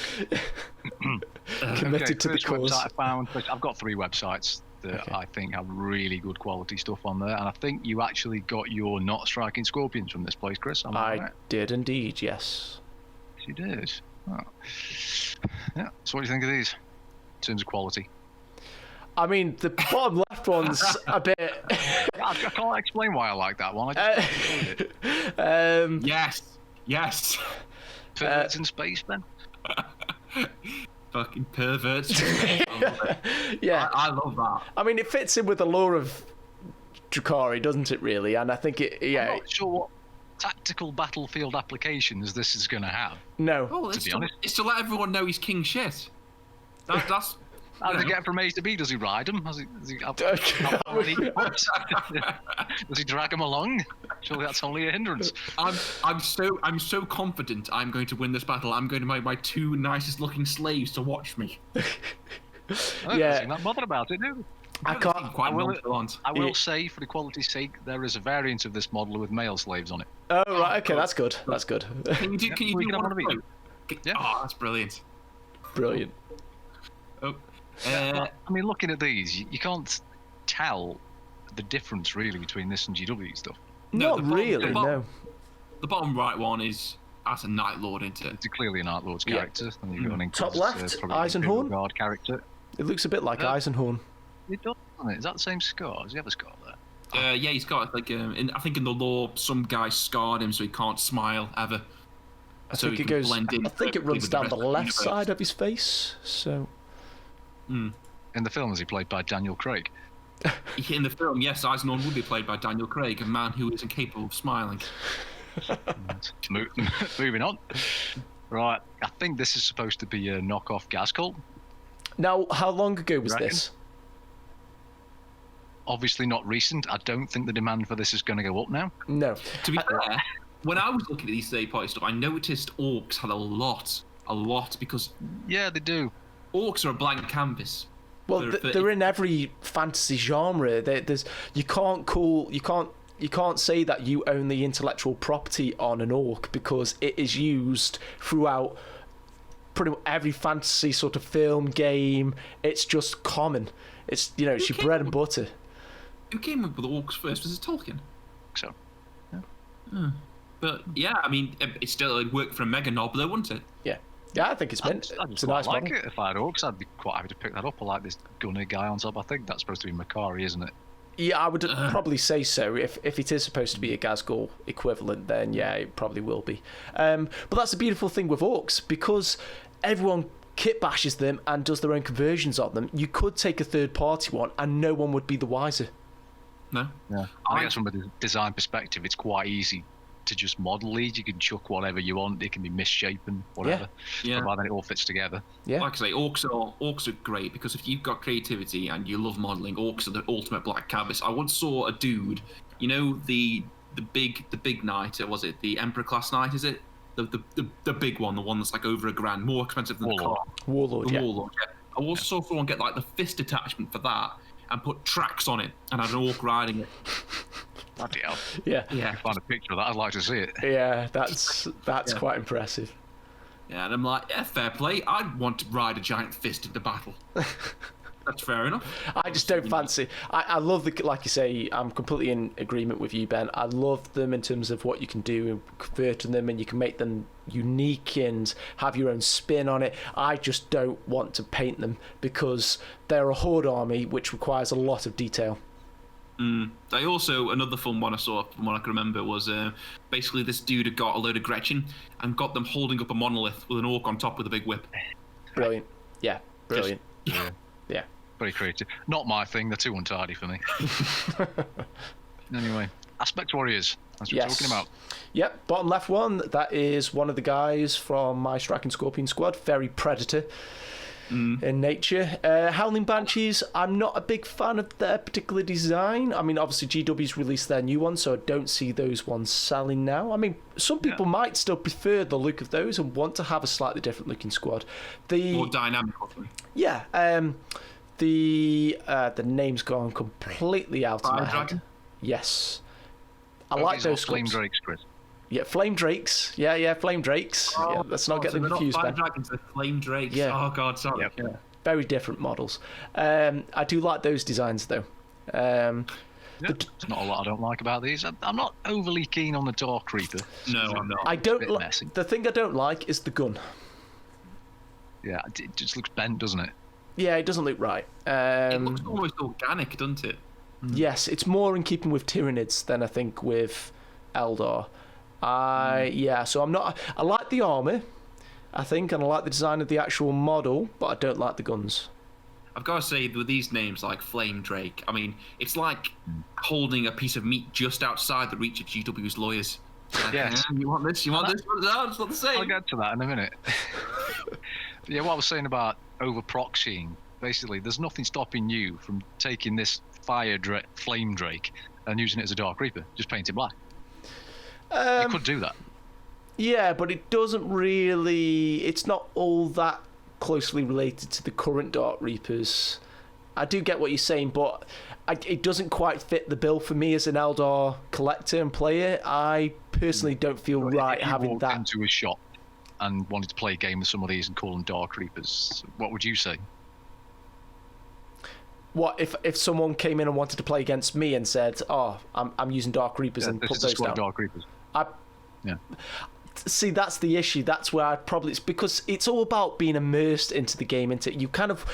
Committed to the cause. I've got 3 websites that I think have really good quality stuff on there, and I think you actually got your Not Striking Scorpions from this place, Chris. I did indeed, yes. You did. Oh. Yeah. So what do you think of these in terms of quality? I mean, the bottom left one's a bit. I can't explain why I like that one. I just Yes. Perverts in space, then. Fucking perverts. Yeah, I love that. I mean, it fits in with the lore of Drukhari, doesn't it? Really, and I think it. Yeah. I'm not sure what tactical battlefield applications this is going to have. No. Well, to be honest, it's to let everyone know he's king shit. That's. How does he get from A to B? Does he ride them? Does he drag them along? Surely that's only a hindrance. I'm so confident I'm going to win this battle. I'm going to make my 2 nicest looking slaves to watch me. I'm not bothered about it, no. I don't think can't. quite I will- nonchalant. I will say, for equality's sake, there is a variant of this model with male slaves on it. Oh right, okay, God. that's good. That's good. Can you do, can you we do can have one one of of each. those? Yeah. Oh, that's brilliant. Brilliant. Oh, Well, I mean, looking at these, you can't tell the difference really between this and GW stuff. No, Not the bottom- really. the bottom- No. the bottom right one that's a Night Lord, isn't it? It's clearly an Art Lord's Yeah. character. And you've got an Top Inquisitor, left, probably an Eisenhorn. Imperial Guard character. It looks a bit like Yeah. Eisenhorn. It does, doesn't it? Is that the same scar? Does he have a scar there? Yeah, he's got like I think in the lore some guy scarred him so he can't smile ever. I So think he it can goes. blend in I think it perfectly runs with the down rest the of the left universe. side of his face. So In the film, is he played by Daniel Craig? In the film, yes, Eisenhorn would be played by Daniel Craig, a man who is incapable of smiling. Moving on. Right, I think this is supposed to be a knockoff gas cult. now, how long ago was Reckon? this? Obviously not recent. I don't think the demand for this is going to go up now. No. To be fair, when I was looking at these third-party stuff, I noticed Orcs had a lot, because Yeah, they do. Orcs are a blank canvas. Well, For- they're in every fantasy genre. There's you can't say that you own the intellectual property on an orc because it is used throughout pretty much every fantasy sort of film, game. It's just common. It's it's your Okay. bread and butter. Who came up with Orcs first? Was it Tolkien? So But yeah, I mean, it still worked for a mega knob, though, wouldn't it? Yeah, I think it's I meant. just It's a quite nice like model. it. If I had orcs, I'd be quite happy to pick that up. I like this gunner guy on top. I think that's supposed to be Makari, isn't it? Yeah, I would probably say so. If it is supposed to be a Gazgul equivalent, then yeah, it probably will be. But that's the beautiful thing with orcs, because everyone kit bashes them and does their own conversions of them. You could take a third party one and no one would be the wiser. No. Yeah. I guess from a design perspective, it's quite easy to just model these. You can chuck whatever you want. It can be misshapen, whatever. Yeah. Provided it all fits together. Yeah. Like I say, orcs are great because if you've got creativity and you love modelling, orcs are the ultimate black canvas. I once saw a dude, the big knight, was it the Emperor class knight? Is it the big one, the one that's like over $1,000, more expensive than Warlord. the car? Warlord, The yeah. Warlord. Yeah. I also saw someone get like the fist attachment for that and put tracks on it and had an orc riding it. Bloody hell. Yeah. Yeah. Find a picture of that. I'd like to see it. Yeah, that's Yeah. quite impressive. Yeah, and I'm like, yeah, fair play. I'd want to ride a giant fist into battle. That's fair enough. I just don't fancy. I love the, like you say, I'm completely in agreement with you, Ben. I love them in terms of what you can do and converting them, and you can make them unique and have your own spin on it. I just don't want to paint them because they're a horde army, which requires a lot of detail. They also, another fun one I saw, from what I can remember, was basically this dude had got a load of Gretchen and got them holding up a monolith with an orc on top with a big whip. Brilliant. Yeah, brilliant. Yeah. Yeah. Very creative. Not my thing. They're too untidy for me. Anyway, Aspect Warriors. That's what we're talking about. Yep, bottom left one. That is one of the guys from my Striking Scorpion squad. Very predator in nature. Howling Banshees, I'm not a big fan of their particular design. I mean, obviously GW's released their new one, so I don't see those ones selling now. I mean, some people might still prefer the look of those and want to have a slightly different looking squad. More dynamic, hopefully. Yeah, the name's gone completely out of Fire my head. Dragon? Yes. I like those Flame sculpts. Drakes, Chris. Yeah, Flame Drakes. Yeah, Flame Drakes. Yeah, let's not get them they're confused, not Fire Ben. Dragons, they're Flame Drakes. Yeah. Oh, God, sorry. Yep. Yeah. Very different models. I do like those designs, though. Yeah, there's not a lot I don't like about these. I'm not overly keen on the Dark Reaper. No, I'm not. I don't bit like. messy. The thing I don't like is the gun. Yeah, it just looks bent, doesn't it? Yeah, it doesn't look right. It looks almost organic, doesn't it? Yes, it's more in keeping with Tyranids than I think with Eldar. So I'm not. I like the armor, I think, and I like the design of the actual model, but I don't like the guns. I've got to say, with these names like Flame Drake, I mean, it's like holding a piece of meat just outside the reach of GW's lawyers. Like, Yes. You want this? You want this? No, it's not the same. I'll get to that in a minute. Yeah, what I was saying about over proxying, basically, there's nothing stopping you from taking this Flame Drake and using it as a Dark Reaper. Just paint it black. You could do that. Yeah, but it doesn't really. It's not all that closely related to the current Dark Reapers. I do get what you're saying, but it doesn't quite fit the bill for me as an Eldar collector and player. I personally don't feel right if you having walked that. into a shop and wanted to play a game with some of these and call them Dark Reapers, what would you say? What if someone came in and wanted to play against me and said, "Oh, I'm using Dark Reapers," and this put is a those squad down? of Dark Reapers. Yeah. See, that's the issue. That's where I'd probably... It's because it's all about being immersed into the game. You kind of...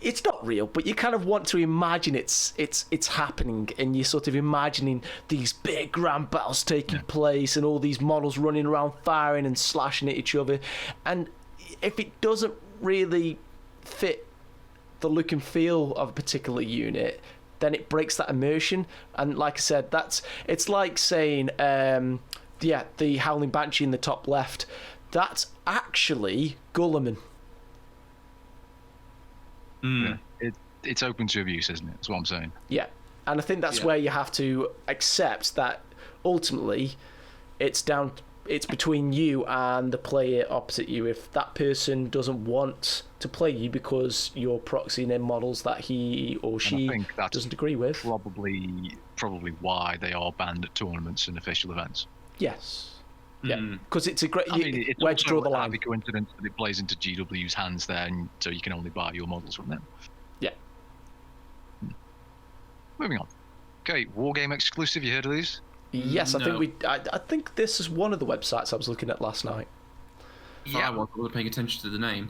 It's not real, but you kind of want to imagine it's happening, and you're sort of imagining these big grand battles taking place and all these models running around firing and slashing at each other. And if it doesn't really fit the look and feel of a particular unit, then it breaks that immersion. And like I said, it's like saying... the Howling Banshee in the top left, that's actually Gulliman. Yeah. It's open to abuse, isn't it? That's what I'm saying. Yeah, and I think that's where you have to accept that ultimately it's between you and the player opposite you. If that person doesn't want to play you because you're proxying in models that he or she doesn't agree with, probably why they are banned at tournaments and official events. Yes. Yeah, because it's a great... It's where to draw the line? It's a coincidence that it plays into GW's hands there, and so you can only buy your models from them. Yeah. Moving on. Okay, Wargame exclusive. You heard of these? Yes, No. I think this is one of the websites I was looking at last night. Yeah, I wasn't paying attention to the name.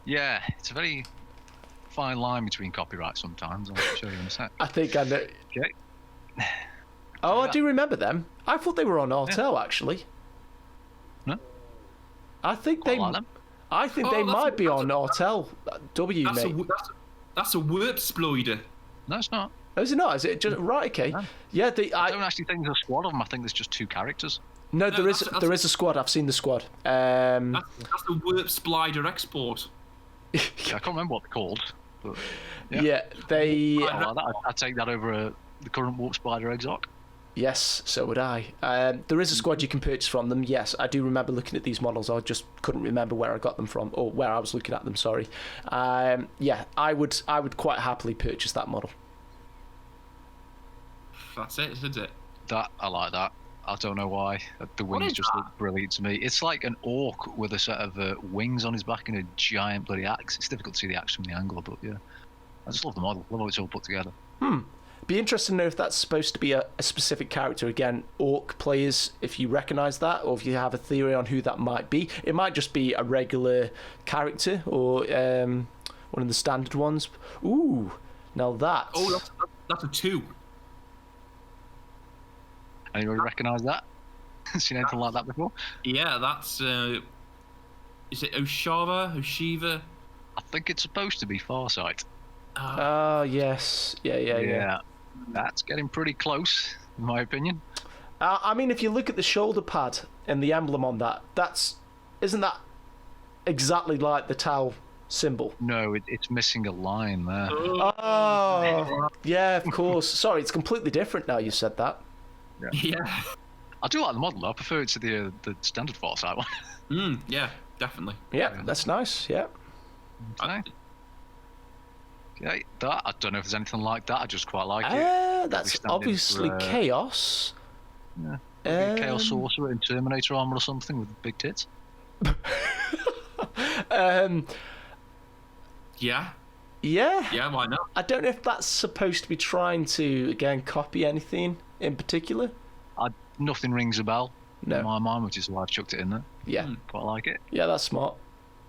Yeah, it's a very fine line between copyright sometimes. I'll show you in a sec. I think I know... Okay. Oh, I do remember them. I thought they were on Artel, actually. No? I think Quite like them. I think Oh, they that's might a- be that's on a- Artel. Mate. That's a warp sploider. No, it's not. Oh, is it not? Is it just right? Okay. No. Yeah. I don't actually think there's a squad of them. I think there's just 2 characters. No, No, there is. that's- There is a squad. I've seen the squad. That's a warp splider export. Yeah, I can't remember what they're called. But yeah. They. I like that. I'd take that over the current Warp Spider Exarch. Yes, so would I. There is a squad you can purchase from them. Yes, I do remember looking at these models. I just couldn't remember where I got them from, or where I was looking at them. Sorry. Yeah, I would quite happily purchase that model. That's it, isn't it? That I like that. I don't know why. The wings is just that? look brilliant to me. It's like an orc with a set of wings on his back and a giant bloody axe. It's difficult to see the axe from the angle, but yeah, I just love the model. Love how it's all put together. Be interested to know if that's supposed to be a specific character. Again, Orc players, if you recognise that, or if you have a theory on who that might be. It might just be a regular character, or one of the standard ones. Ooh, now that's... Oh, that's a 2. Anybody recognise that? Seen anything like that before? Yeah, that's... is it Oshiva? I think it's supposed to be Farsight. Ah, yes. Yeah. That's getting pretty close, in my opinion. I mean, if you look at the shoulder pad and the emblem on that, isn't that exactly like the Tau symbol? No, it's missing a line there. Oh, yeah, of course. Sorry, it's completely different now you said that. Yeah. I do like the model, though. I prefer it to the standard Farsight one. Yeah, definitely. Yeah, that's nice, yeah. Okay. Okay, that, I don't know if there's anything like that. I just quite like it. That's Standing obviously for, Chaos. Yeah. Maybe a Chaos Sorcerer in Terminator armor or something with big tits. Yeah. Yeah. Yeah, why not? I don't know if that's supposed to be trying to, again, copy anything in particular. Nothing rings a bell No. in my mind, which is why I've chucked it in there. Yeah. Quite like it. Yeah, that's smart.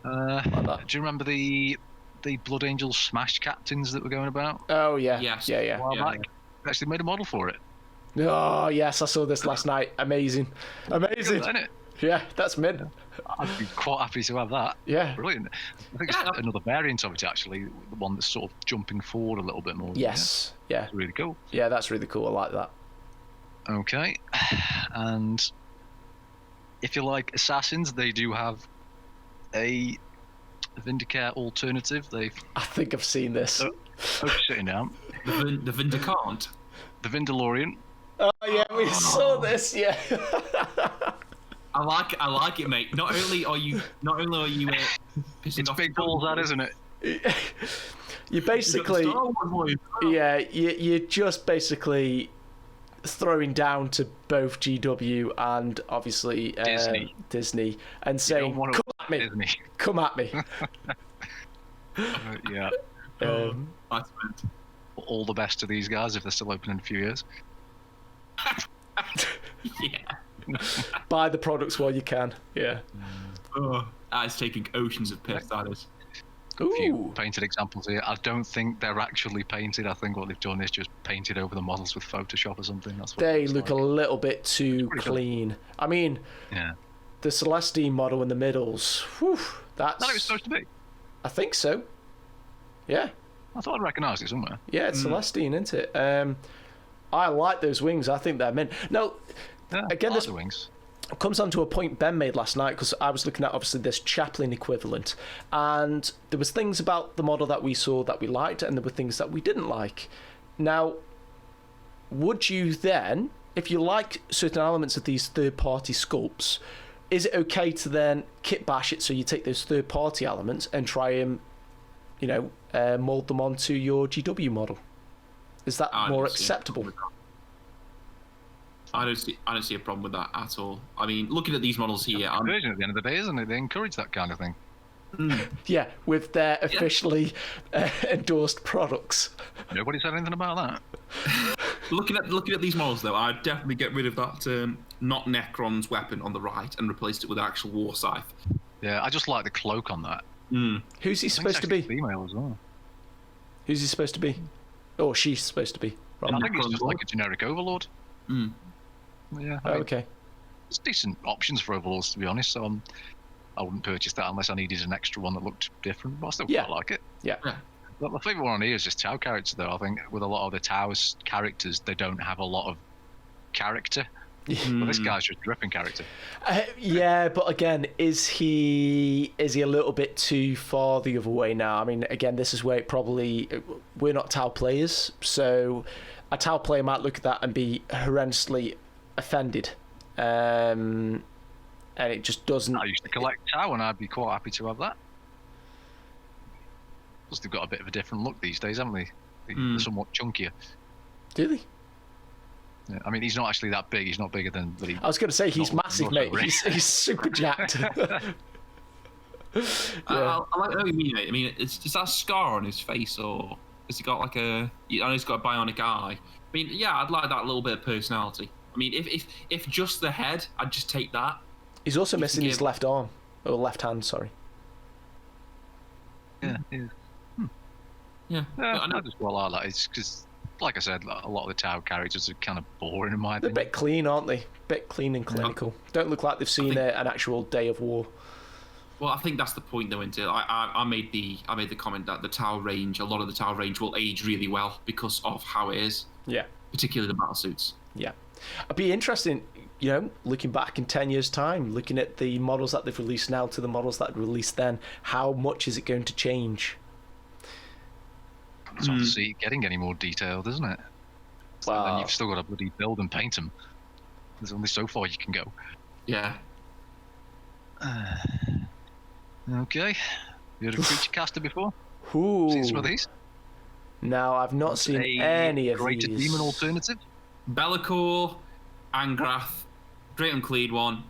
that. Do you remember the Blood Angel Smash captains that were going about? Oh, yeah. Yes. Yeah. A while Yeah. back? They actually made a model for it. Oh, yes, I saw this last night. Amazing. Amazing. Isn't it? Yeah, that's mid. I'd be quite happy to have that. Yeah. Brilliant. I think it's another variant of it, actually, the one that's sort of jumping forward a little bit more. Yes. Yeah. It's really cool. Yeah, that's really cool. I like that. Okay. And if you like Assassins, they do have a Vindicare alternative. I think I've seen this. hope you're sitting down. The Vindicant. The Vindalorian. Oh, yeah, we saw this, yeah. I like it, mate. Not only are you pissing It's off big balls, that, isn't it? You basically, Star Wars boys. Oh. yeah, you're just basically throwing down to both GW and obviously Disney and saying, wanna "Come at me, Disney. come at me." Yeah. That's meant. All the best to these guys if they're still open in a few years. Yeah. Buy the products while you can. Yeah. Oh, that is taking oceans of piss, that is. A few Ooh. painted examples here. I don't think they're actually painted. I think what they've done is just painted over the models with Photoshop or something. That's what They it look looks a little bit too pretty good. clean. I mean, like. Yeah. the Celestine model in the middles. Whew, that's. That it was supposed to be. I think so. Yeah. I thought I'd recognised it somewhere. Yeah, it's Celestine, isn't it? I like those wings. I think they're mint. Now, Yeah, again, I like this the wings. comes on to a point Ben made last night, because I was looking at obviously this Chaplin equivalent, and there was things about the model that we saw that we liked, and there were things that we didn't like. Now, would you then, if you like certain elements of these third-party sculpts, is it okay to then kit bash it, so you take those third-party elements and try and, mold them onto your GW model? Is that I more don't see a acceptable? problem with that. I don't see a problem with that at all. I mean, looking at these models here, Conversion at the end of the day, isn't it? They encourage that kind of thing. Yeah, with their officially endorsed products. Nobody said anything about that. looking at these models though, I'd definitely get rid of that not Necron's weapon on the right and replaced it with an actual war scythe. Yeah, I just like the cloak on that. Who's he I think supposed it's to be? actually female as well. Who's he supposed to be? Or she's supposed to be? I Rather. think it's just Necron like a generic overlord. Mm. Yeah, Oh, okay. There's decent options for overlords, to be honest. So I wouldn't purchase that unless I needed an extra one that looked different. But I still Yeah. quite like it. Yeah. But my favourite one on here is just Tau characters, though. I think with a lot of the Tau's characters, they don't have a lot of character. But this guy's just dripping character. Yeah, but again, is he a little bit too far the other way now? I mean, again, this is where we're not Tau players, so a Tau player might look at that and be horrendously offended, and it just doesn't. I used to collect Tau, and I'd be quite happy to have that. Plus, they've got a bit of a different look these days, haven't they? They're somewhat chunkier. Do they? Yeah, I mean, he's not actually that big. He's not bigger than. I was going to say he's Not- massive, not mate. really. He's super jacked. I like what you mean, mate. I mean, is that scar on his face, or has he got like I know he's got a bionic eye. I mean, yeah, I'd like that little bit of personality. I mean, if just the head, I'd just take that. He's also missing his give- left arm, or left hand. Sorry. Yeah, Yeah, Yeah, but I know. I just well like that. It's because, like I said, a lot of the Tau characters are kind of boring in my They're a opinion. bit clean, aren't they? Bit clean and clinical. Don't look like they've seen think- an actual day of war. Well, I think that's the point, though, isn't it? I made the comment that the Tau range, a lot of the Tau range, will age really well because of how it is, Yeah. particularly the battle suits. Yeah. It'd be interesting, looking back in 10 years' time, looking at the models that they've released now to the models that were released then, how much is it going to change? It's hard to see it getting any more detailed, isn't it? So then Wow. you've still got to bloody build and paint them. There's only so far you can go. Yeah. Okay. You heard of Creature Caster before? Ooh. Seen some of these? No, I've not It's seen a any of greater these. demon alternative. Bellicor, Angrath, Great Uncleed one.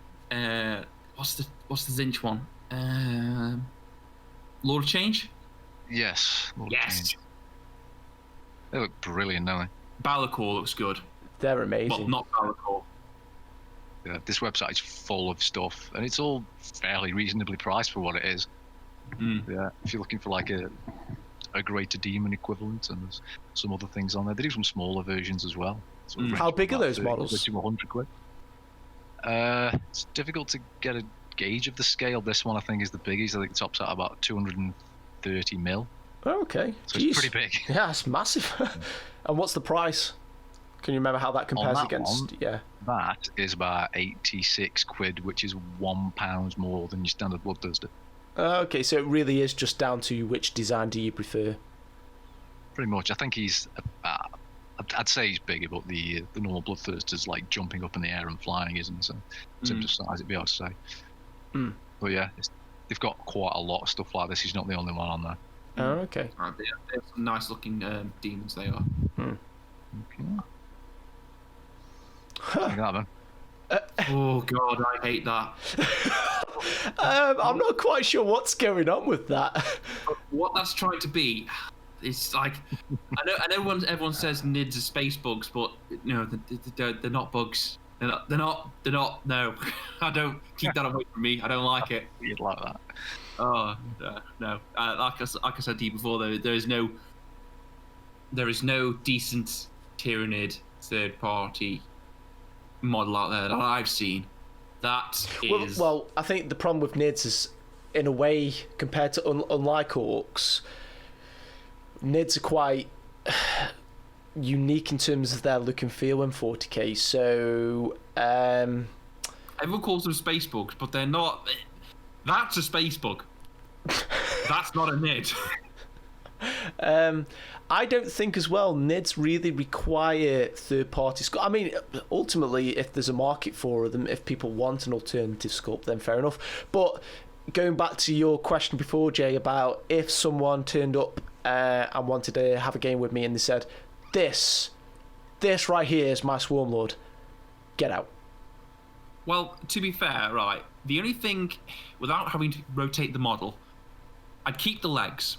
What's the Zinch one? Lord of Change. Yes. Lord of Yes. Change. They look brilliant, don't they? Bellicor looks good. They're amazing. Well, not Bellicor. Yeah, this website is full of stuff, and it's all fairly reasonably priced for what it is. Yeah, if you're looking for like a greater demon equivalent, and there's some other things on there. They do some smaller versions as well. So it ranges How from big are about those 30 models? to 100 quid. It's difficult to get a gauge of the scale. This one I think is the biggest. I think it tops out about 230 mil. Oh, okay. So Jeez. it's pretty big. Yeah, it's massive. And what's the price? Can you remember how that compares that against? one? Yeah. That is about 86 quid, which is £1 more than your standard Bloodthirster. Okay, so it really is just down to which design do you prefer? Pretty much. I think he's. I'd say he's bigger, but the normal Bloodthirster's like jumping up in the air and flying, isn't it? So in terms of size, it'd be hard to say. But yeah, they've got quite a lot of stuff like this. He's not the only one on there. Oh, okay. They're some nice looking demons. They are. Okay. Think that, man. Oh God, I hate that. I'm not quite sure what's going on with that. What that's trying to be, it's like I know everyone says NIDs are space bugs, but no, they're not bugs. They're not. No, I don't keep that away from me. I don't like it. You'd like that. Oh no. Like I said to you before, though, there is no decent Tyranid third party model out there that I've seen. That is Well, I think the problem with NIDs is, in a way, compared to unlike Orcs, NIDs are quite unique in terms of their look and feel in 40k. So everyone calls them space bugs, but they're not. That's a space bug. That's not a NID. I don't think as well NIDs really require third party sculpt. I mean, ultimately, if there's a market for them, if people want an alternative sculpt, then fair enough. But going back to your question before, Jay, about if someone turned up and wanted to have a game with me and they said, this right here is my Swarm Lord, get out. Well, to be fair, right, the only thing, without having to rotate the model, I'd keep the legs.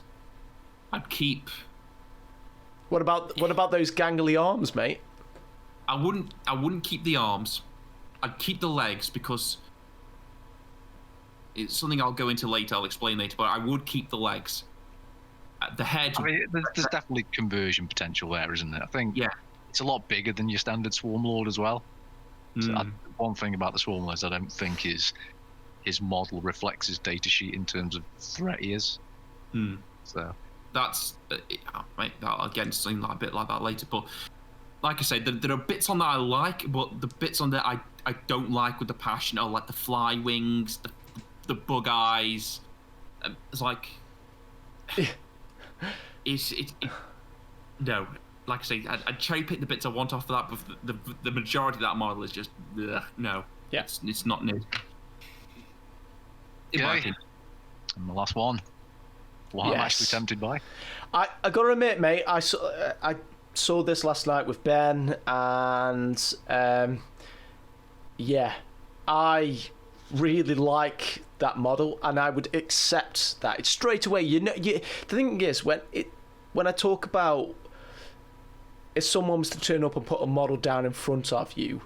I'd keep... What about those gangly arms, mate? I wouldn't keep the arms. I'd keep the legs because it's something I'll go into later. I'll explain later, but I would keep the legs. The head. I mean, there's definitely conversion potential there, isn't there? I think it's a lot bigger than your standard Swarm Lord as well. So one thing about the Swarm Lord is I don't think his model reflects his data sheet in terms of threat he is. So that's mate, that'll again seem like a bit like that later. But like I said, there are bits on that I like, but the bits on that I don't like with the passion are like the fly wings, the bug eyes. It's like no. Like I say, I'd cherry pick the bits I want off of that, but the majority of that model is just no. Yeah, it's not new. In my opinion. And the last one. What I'm actually tempted by. I gotta admit, mate, I saw this last night with Ben, and I really like that model, and I would accept that. It's straight away. The thing is, when I talk about if someone was to turn up and put a model down in front of you,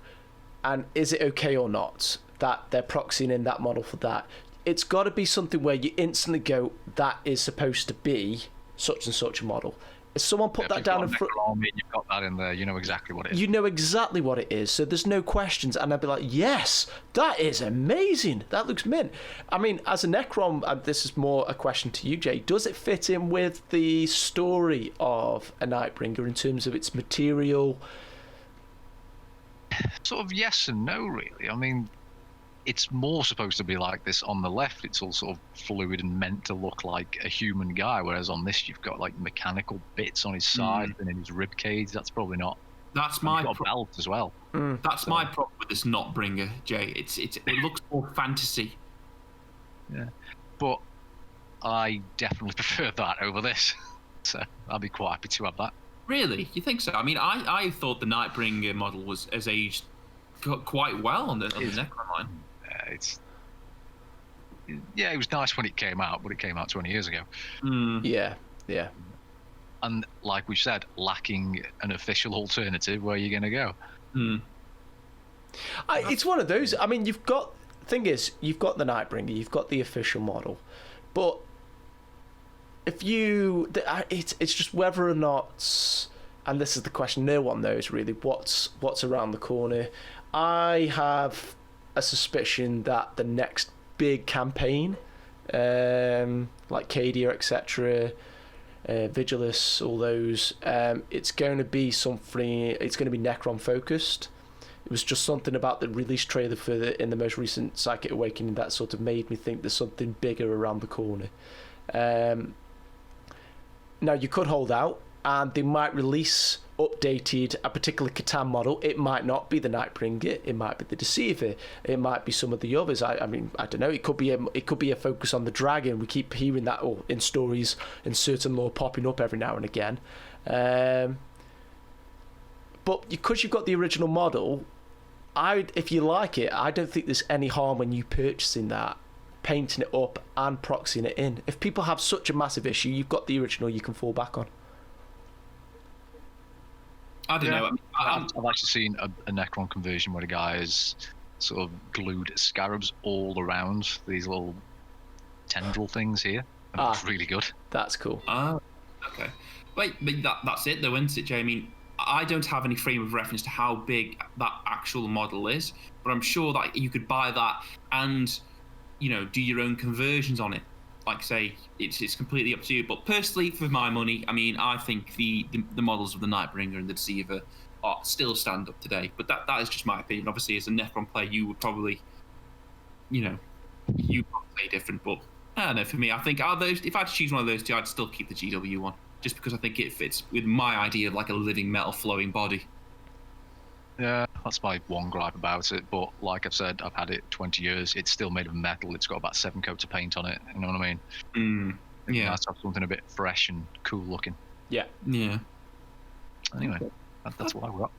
and is it okay or not that they're proxying in that model for that? It's got to be something where you instantly go, that is supposed to be such and such a model. If someone put that down in front, you've got that in there. You know exactly what it is. You know exactly what it is, so there's no questions. And I'd be like, yes, that is amazing. That looks mint. I mean, as a Necron, and this is more a question to you, Jay. Does it fit in with the story of a Nightbringer in terms of its material? Sort of yes and no, really. I mean, it's more supposed to be like this on the left. It's all sort of fluid and meant to look like a human guy, whereas on this you've got like mechanical bits on his side and in his rib cage. That's probably not. That's my belt as well. That's my problem with this Nightbringer, Jay. It looks more fantasy. Yeah, but I definitely prefer that over this. So I'll be quite happy to have that. Really, you think so? I mean, I thought the Nightbringer model has aged quite well on the Necron line. It was nice when it came out, but it came out 20 years ago. Yeah. And like we said, lacking an official alternative, where are you going to go? It's one of those. I mean, you've got the Nightbringer, you've got the official model, but if it's just whether or not, and this is the question no one knows really, what's around the corner. I have a suspicion that the next big campaign, like Cadia, etc., Vigilus, all those, it's going to be Necron focused. It was just something about the release trailer in the most recent Psychic Awakening that sort of made me think there's something bigger around the corner. Now you could hold out and they might release updated a particular Catan model. It might not be the Nightbringer, it might be the Deceiver, it might be some of the others. I mean, I don't know. It could be a focus on the Dragon. We keep hearing that in stories and certain lore popping up every now and again. But because you've got the original model, if you like it, I don't think there's any harm when you purchasing that, painting it up and proxying it in. If people have such a massive issue, you've got the original you can fall back on. I don't know. I've actually seen a Necron conversion where a guy has sort of glued scarabs all around these little tendril things here. And that's really good. That's cool. Okay. But that's it though, isn't it, Jay? I mean, I don't have any frame of reference to how big that actual model is, but I'm sure that you could buy that and, do your own conversions on it. Like I say, it's completely up to you. But personally, for my money, I mean, I think the models of the Nightbringer and the Deceiver still stand up today. But that is just my opinion. Obviously, as a Necron player, you would probably, you play different. But I don't know. For me, I think if I had to choose one of those two, I'd still keep the GW one, just because I think it fits with my idea of like a living metal flowing body. Yeah, that's my one gripe about it. But like I've said, I've had it 20 years. It's still made of metal. It's got about 7 coats of paint on it. You know what I mean? Yeah. Nice to have something a bit fresh and cool looking. Yeah. Yeah. Anyway, that's what I got.